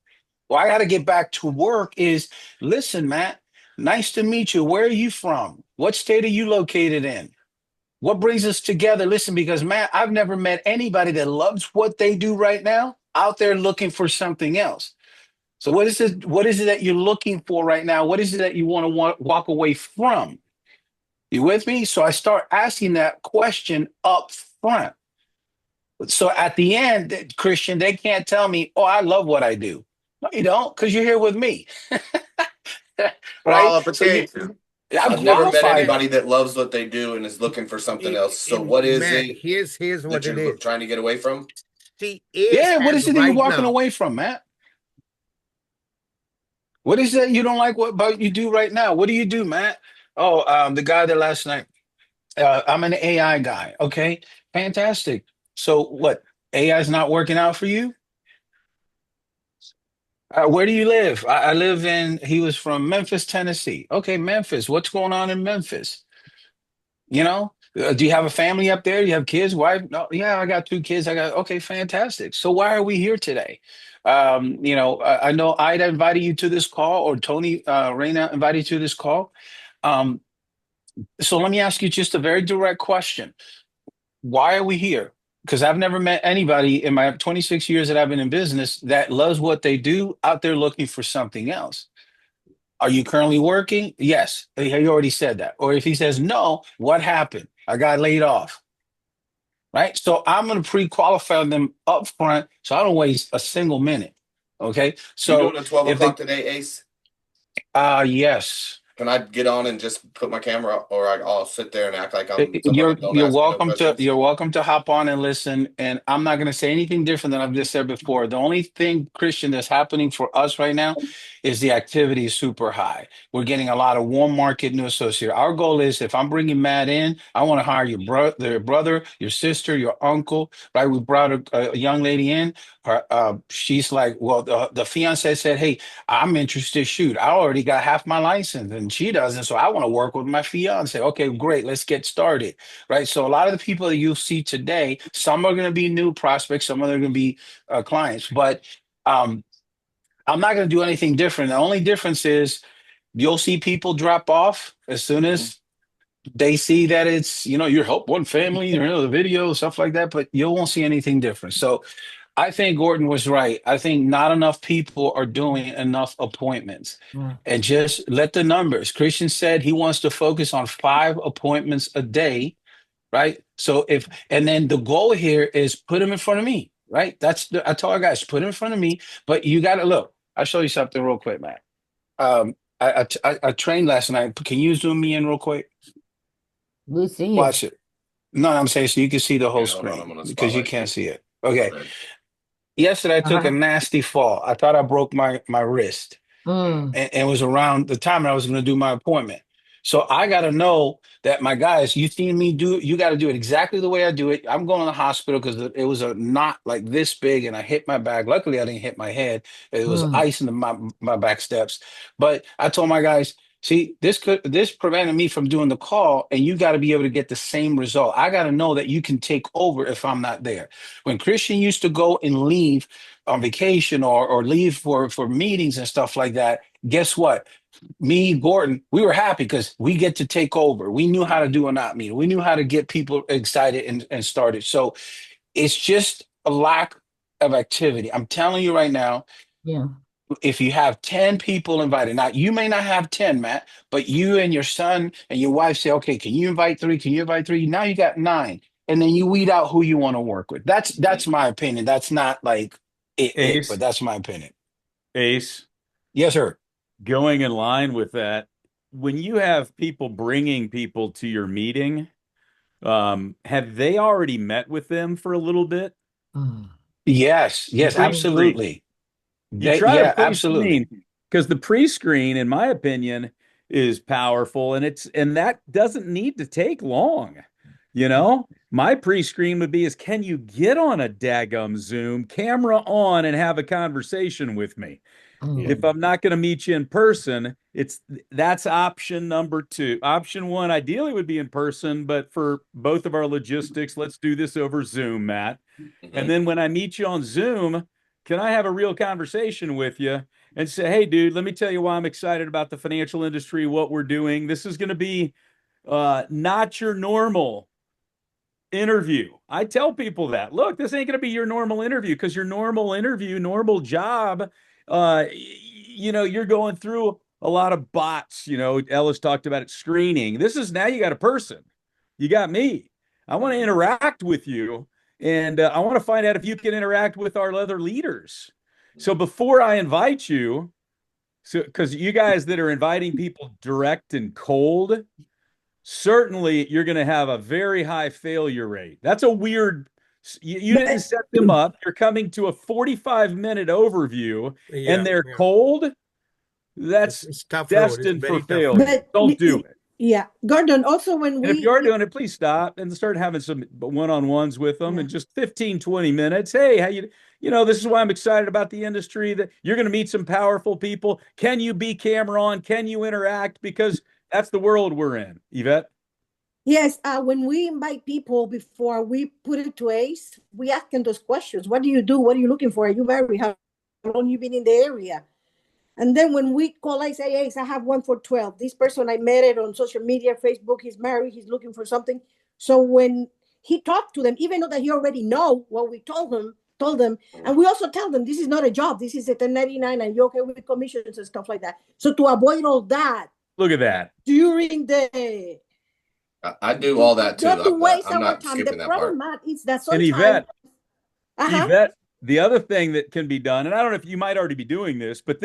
Well, I got to get back to work is listen, Matt, nice to meet you. Where are you from? What state are you located in? What brings us together? Listen, because Matt, I've never met anybody that loves what they do right now out there looking for something else. So what is it? What is it that you're looking for right now? What is it that you want to walk away from? You with me? So I start asking that question up front. So at the end, Christian, they can't tell me, "Oh, I love what I do." No, you don't, because you're here with me, right? Qualification. I'm I've never met qualified. anybody that loves what they do and is looking for something else. So what is Matt, it here's what that it you're is. trying to get away from? See, Ace Yeah, what has is it that you're right walking now. away from, Matt? What is it you don't like what about you do right now? What do you do, Matt? Oh, the guy that last night. I'm an AI guy. Okay, fantastic. So what? AI is not working out for you? Where do you live? I live in. He was from Memphis, Tennessee. Okay, Memphis. What's going on in Memphis? You know, do you have a family up there? Do you have kids, wife? No, yeah, I got 2 kids. I got okay, fantastic. So why are we here today? You know, I know Ida invited you to this call, or Tony Reyna invited you to this call. Um, so let me ask you just a very direct question. Why are we here? Because I've never met anybody in my 26 years that I've been in business that loves what they do out there looking for something else. Are you currently working? Yes. He already said that. Or if he says no, what happened? I got laid off. Right. So I'm going to pre-qualify them up front so I don't waste a single minute. Okay. So You doing a 12 if o'clock today, Ace? yes. Can I get on and just put my camera up, or I'll sit there and act like I'm somebody? You're Don't ask me no questions. you're welcome to hop on and listen. And I'm not going to say anything different than I've just said before. The only thing, Christian, that's happening for us right now is the activity is super high. We're getting a lot of warm market new associates. Our goal is if I'm bringing Matt in, I want to hire your brother, your sister, your uncle. Right? We brought a young lady in. She's like, well, the fiance said, "Hey, I'm interested. Shoot, I already got half my license and she doesn't. So I want to work with my fiance." Okay, great. Let's get started. Right. So a lot of the people that you see today, some are going to be new prospects, some are going to be clients, but I'm not going to do anything different. The only difference is you'll see people drop off as soon as they see that it's, you know, you help one family, you know, the video, stuff like that, but you won't see anything different. So I think Gordon was right. I think not enough people are doing enough appointments. And just let the numbers. Christian said he wants to focus on 5 appointments a day, right? So and then the goal here is put him in front of me, right? I tell our guys, put him in front of me, but you got to look. I'll show you something real quick, Matt. I trained last night. Can you zoom me in real quick? We see you. Watch it. No, I'm saying so you can see the whole Hold on, I'm screen gonna because you spotlight can't you. see it. Okay. Yesterday, I took a nasty fall. I thought I broke my wrist, and it was around the time I was going to do my appointment. So I got to know that my guys, you seen me do it, you got to do it exactly the way I do it. I'm going to the hospital because it was a knot like this big, and I hit my back. Luckily, I didn't hit my head. It was ice in my back steps. But I told my guys, see, this prevented me from doing the call, and you got to be able to get the same result. I got to know that you can take over if I'm not there. When Christian used to go and leave on vacation or leave for meetings and stuff like that, guess what? Me, Gordon, we were happy because we get to take over. We knew how to do a not meeting. We knew how to get people excited and started. So it's just a lack of activity. I'm telling you right now, Yeah. if you have 10 people invited, now you may not have 10, Matt, but you and your son and your wife say, okay, can you invite 3? Can you invite 3? Now you got 9. And then you weed out who you want to work with. That's my opinion. That's not like it, but that's my opinion. Ace. Yes, sir. Going in line with that, when you have people bringing people to your meeting, have they already met with them for a little bit? Yes, Bring 3. absolutely. You try Yeah, to pre-screen, absolutely. because the pre-screen, in my opinion, is powerful, and that doesn't need to take long. You know, my pre-screen would be is, can you get on a daggum Zoom, camera on, and have a conversation with me? If I'm not going to meet you in person, that's option number 2. Option 1 ideally would be in person, but for both of our logistics, let's do this over Zoom, Matt. And then when I meet you on Zoom, can I have a real conversation with you and say, hey, dude, let me tell you why I'm excited about the financial industry, what we're doing. This is going to be not your normal interview. I tell people that, look, this ain't going to be your normal interview, because your normal interview, normal job, you're going through a lot of bots. Ellis talked about it, screening. This is, now you got a person. You got me. I want to interact with you, and I want to find out if you can interact with our other leaders. So before I invite you, because you guys that are inviting people direct and cold, certainly you're going to have a very high failure rate. That's a weird, you didn't set them up. You're coming to a 45-minute overview and they're cold. That's destined for failure. Don't do it. Yeah, Gordon, also and if you're doing it, please stop and start having some one-on-ones with them in just 15, 20 minutes. Hey, how this is why I'm excited about the industry, that you're going to meet some powerful people. Can you be camera on? Can you interact? Because that's the world we're in, Yvette. Yes, when we invite people, before we put it to ACE, we ask them those questions. What do you do? What are you looking for? Are you married? How long you been in the area? And then when we call, I say, ACE, I have one for 12. This person, I met it on social media, Facebook, he's married, he's looking for something. So when he talked to them, even though that he already know what we told them, and we also tell them this is not a job, this is a 1099, and you're okay with commissions and stuff like that. So to avoid all that, look at that. During the I do all that too. not to waste I'm our not time. skipping The that problem, part. Matt, is that And sometimes Yvette, the other thing that can be done, and I don't know if you might already be doing this, but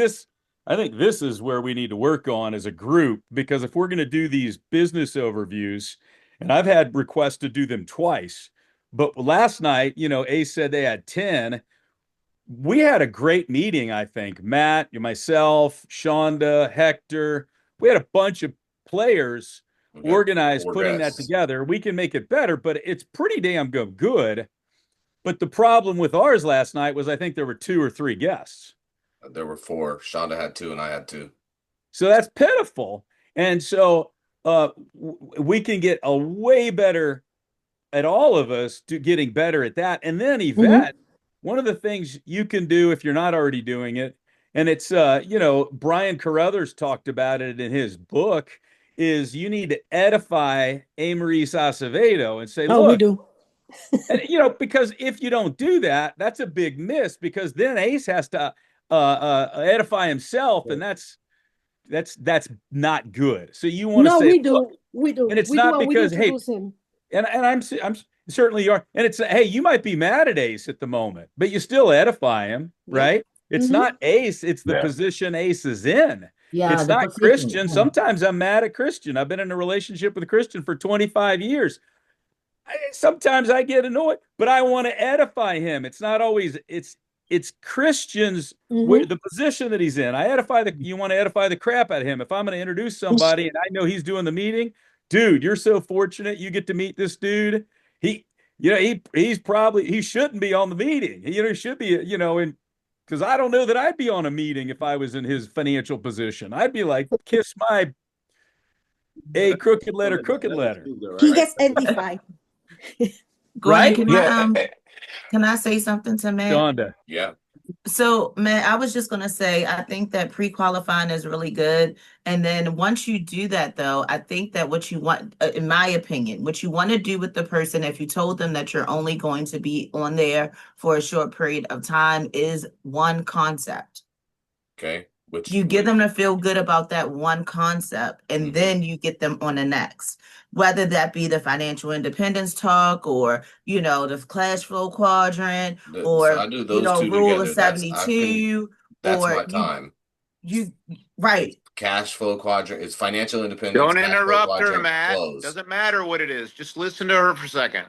I think this is where we need to work on as a group, because if we're going to do these business overviews, and I've had requests to do them twice, but last night, Ace said they had 10. We had a great meeting, I think. Matt, myself, Shonda, Hector, we had a bunch of players organized, putting that together. We can make it better, but it's pretty damn good. But the problem with ours last night was, I think there were 2 or 3 guests. There were 4. Shonda had 2 and I had 2. So that's pitiful. And so we can get a way better at all of us to getting better at that. And then Yvette, one of the things you can do if you're not already doing it, and it's, Brian Carruthers talked about it in his book, is you need to edify Amaris Acevedo and say, look, we do. and, because if you don't do that, that's a big miss, because then Ace has to edify himself, and that's not good. So you want to say, we do, and it's not because, hey, and I'm certainly you are, and it's, hey, you might be mad at Ace at the moment, but you still edify him, right? It's not Ace, it's the position Ace is in. It's not Christian. Sometimes I'm mad at Christian. I've been in a relationship with a Christian for 25 years. Sometimes I get annoyed, but I want to edify him. It's not always, it's Christian's the position that he's in. You want to edify the crap out of him. If I'm going to introduce somebody and I know he's doing the meeting, dude, you're so fortunate you get to meet this dude. He shouldn't be on the meeting. He should be, because I don't know that I'd be on a meeting if I was in his financial position. I'd be like, kiss my crooked letter. He gets edified. Gordon, can I say something to Matt? Shonda. Yeah. So, Matt, I was just going to say, I think that pre-qualifying is really good. And then once you do that, though, I think that what you want, in my opinion, what you want to do with the person, if you told them that you're only going to be on there for a short period of time, is one concept. Okay. You get them to feel good about that one concept, and then you get them on the next, whether that be the financial independence talk or, the cash flow quadrant or, I do those two rule together. of 72. That's my time. Right. Cash flow quadrant is financial independence. Don't interrupt her, Matt. Doesn't matter what it is. Just listen to her for a second.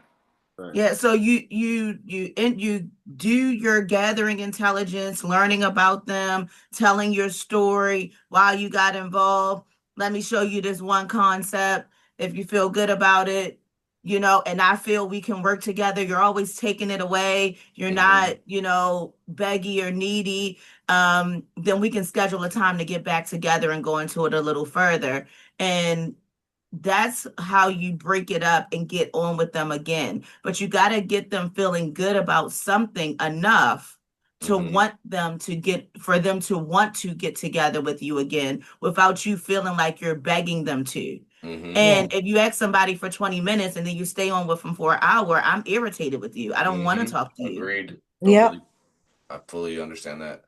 Yeah, so you do your gathering intelligence, learning about them, telling your story, why you got involved. Let me show you this one concept. If you feel good about it, and I feel we can work together. You're always taking it away. You're not, beggy or needy. Then we can schedule a time to get back together and go into it a little further. And that's how you break it up and get on with them again. But you got to get them feeling good about something enough to want them to want to get together with you again without you feeling like you're begging them to. And if you ask somebody for 20 minutes and then you stay on with them for an hour, I'm irritated with you. I don't want to talk to you. Agreed. Yeah. Totally. I fully understand that.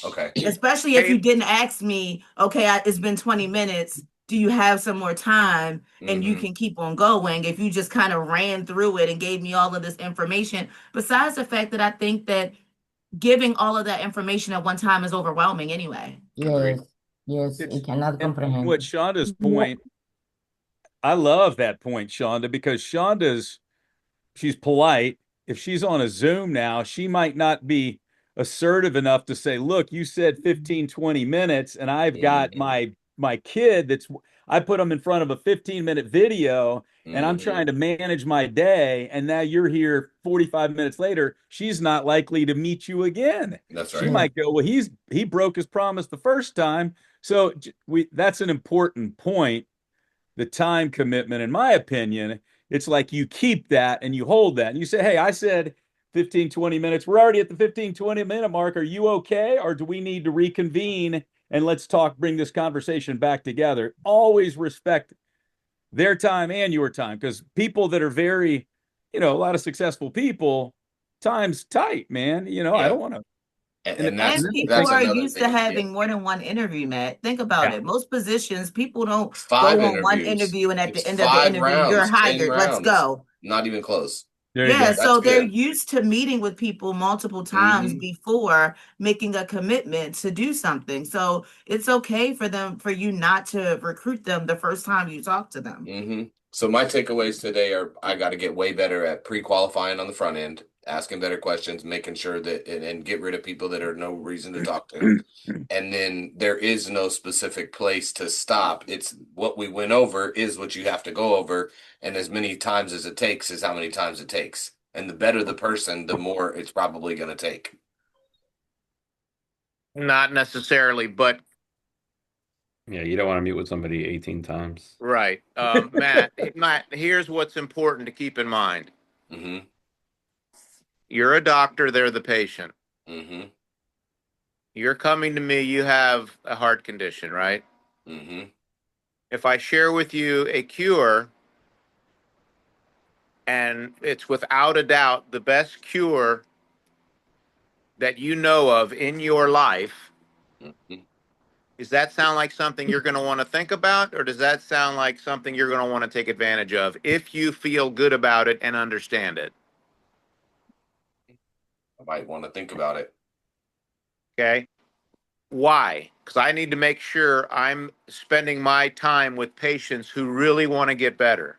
Okay. Especially if you didn't ask me, okay, it's been 20 minutes. Do you have some more time? And you can keep on going. If you just kind of ran through it and gave me all of this information, besides the fact that I think that giving all of that information at one time is overwhelming anyway. Yes, yes, It's- it cannot And comprehend. what Shonda's point, I love that point, Shonda, because she's polite. If she's on a Zoom now, she might not be assertive enough to say, look, you said 15, 20 minutes, and I've got my kid I put them in front of a 15-minute video, and I'm trying to manage my day, and now you're here 45 minutes later. She's not likely to meet you again. That's She right. might go, well, he broke his promise the first time. So that's an important point. The time commitment, in my opinion, it's like you keep that and you hold that and you say, hey, I said 15, 20 minutes. We're already at the 15, 20 minute mark. Are you okay? Or do we need to reconvene and let's bring this conversation back together? Always respect their time and your time, because people that are very, a lot of successful people, time's tight, man. I don't want to. And And people that's are another used thing. to having more than one interview, Matt. Think about it. Most positions, people don't Five go on one interviews. interview and at It's the end of the 5 interview, rounds, you're 10 hired. Let's rounds. go. Not even close. There you Yeah, go. so That's they're good. used to meeting with people multiple times before making a commitment to do something. So it's okay for you not to recruit them the first time you talk to them. So my takeaways today are I got to get way better at pre-qualifying on the front end, asking better questions, making sure that and get rid of people that are no reason to talk to. And then there is no specific place to stop. It's what we went over is what you have to go over. And as many times as it takes is how many times it takes. And the better the person, the more it's probably going to take. Not necessarily, but Yeah, you don't want to meet with somebody 18 times. right. Matt, here's what's important to keep in mind. You're a doctor, they're the patient. You're coming to me, you have a heart condition, right? If I share with you a cure, and it's without a doubt the best cure that you know of in your life, does that sound like something you're going to want to think about, or does that sound like something you're going to want to take advantage of if you feel good about it and understand it? I might want to think about it. Okay. Why? Because I need to make sure I'm spending my time with patients who really want to get better.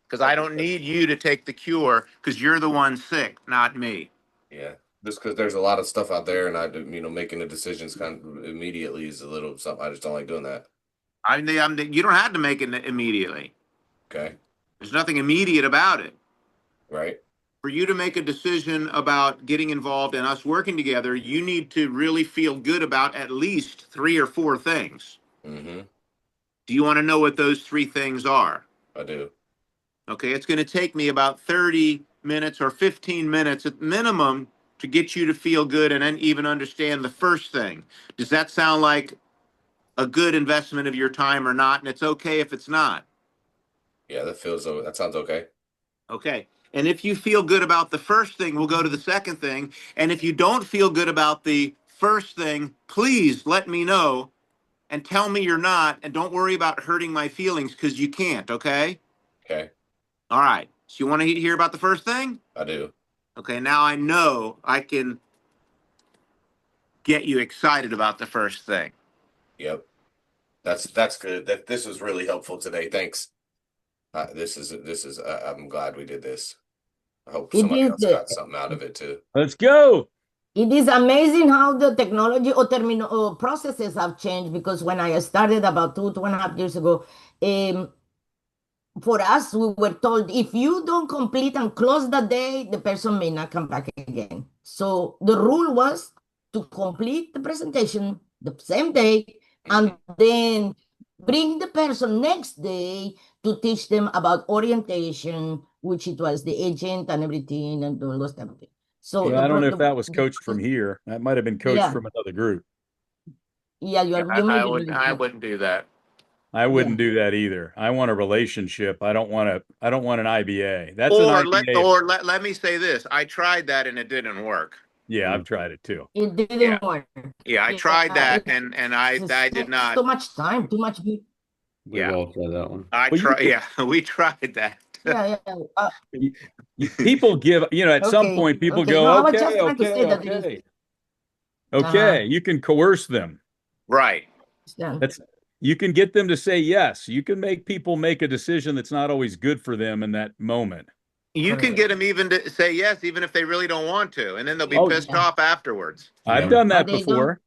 Because I don't need you to take the cure because you're the one sick, not me. Yeah. Just because there's a lot of stuff out there, and making the decisions kind of immediately is a little something. I just don't like doing that. You don't have to make it immediately. Okay. There's nothing immediate about it. Right. For you to make a decision about getting involved and us working together, you need to really feel good about at least 3 or 4 things. Do you want to know what those 3 things are? I do. Okay, it's going to take me about 30 minutes or 15 minutes at minimum to get you to feel good and then even understand the first thing. Does that sound like a good investment of your time or not? And it's okay if it's not. Yeah, that sounds okay. Okay. And if you feel good about the first thing, we'll go to the second thing. And if you don't feel good about the first thing, please let me know and tell me you're not. And don't worry about hurting my feelings because you can't. Okay. Okay. All right. So you want to hear about the first thing? I do. Okay. Now I know I can get you excited about the first thing. Yep. That's good. This was really helpful today. Thanks. This is. I'm glad we did this. I hope It somebody is else got something out of it too. Let's go. it is amazing how the technology or processes have changed, because when I started about 2.5 years ago, for us, we were told if you don't complete and close the day, the person may not come back again. So the rule was to complete the presentation the same day and then bring the person next day to teach them about orientation, which it was the agent and everything and all those kind of things. So Yeah, I don't know if that was coached from here. That might have been coached Yeah. from another group. Yeah, you may be really I right. wouldn't do that. I wouldn't do that either. I want a relationship. I don't want an IBA. That's an Or IBA. let me say this. I tried that and it didn't work. Yeah, I've tried it too. It didn't Yeah. work. Yeah, I tried that it and I did takes not. so much time, too much. We've Yeah. all tried that one. I Well, you tried. could- Yeah, we tried that. Yeah. People give, at some Okay, point, people okay. go, No, I was okay, just trying to say okay, that it is- okay. Okay, you can coerce them. Right. Yeah. You can get them to say yes. You can make people make a decision that's not always good for them in that moment. You can get them even to say yes, even if they really don't want to, and then they'll be Oh, pissed yeah. off afterwards. I've done that But they before.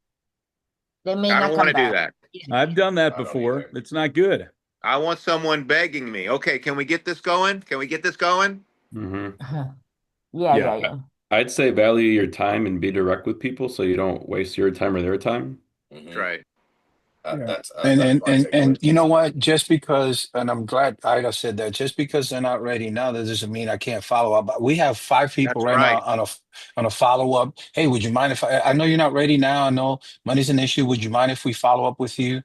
They may I not don't come want to do back. that. I've done that I don't before. either. It's not good. I want someone begging me. Okay, can we get this going? Can we get this going? Hmm. Yeah. I'd say value your time and be direct with people so you don't waste your time or their time. That's right. Yeah. That's And that's my takeaway. you know what? Just because, and I'm glad Ida said that, just because they're not ready now, that doesn't mean I can't follow up. We have 5 people That's right now right. on a follow up. Hey, would you mind if I know you're not ready now? I know money's an issue. Would you mind if we follow up with you?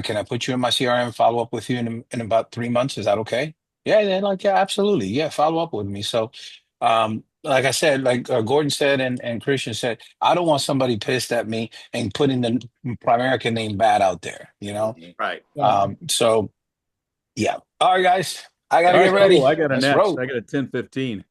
Can I put you in my CRM and follow up with you in about 3 months? Is that okay? Yeah, they're like, yeah, absolutely. Yeah, follow up with me. So, like I said, like Gordon said and Christian said, I don't want somebody pissed at me and putting the Primerica name bad out there, Right. So yeah. All right, guys, I gotta All get right, ready. cool. I got a Let's next. roll. I got a 10:15.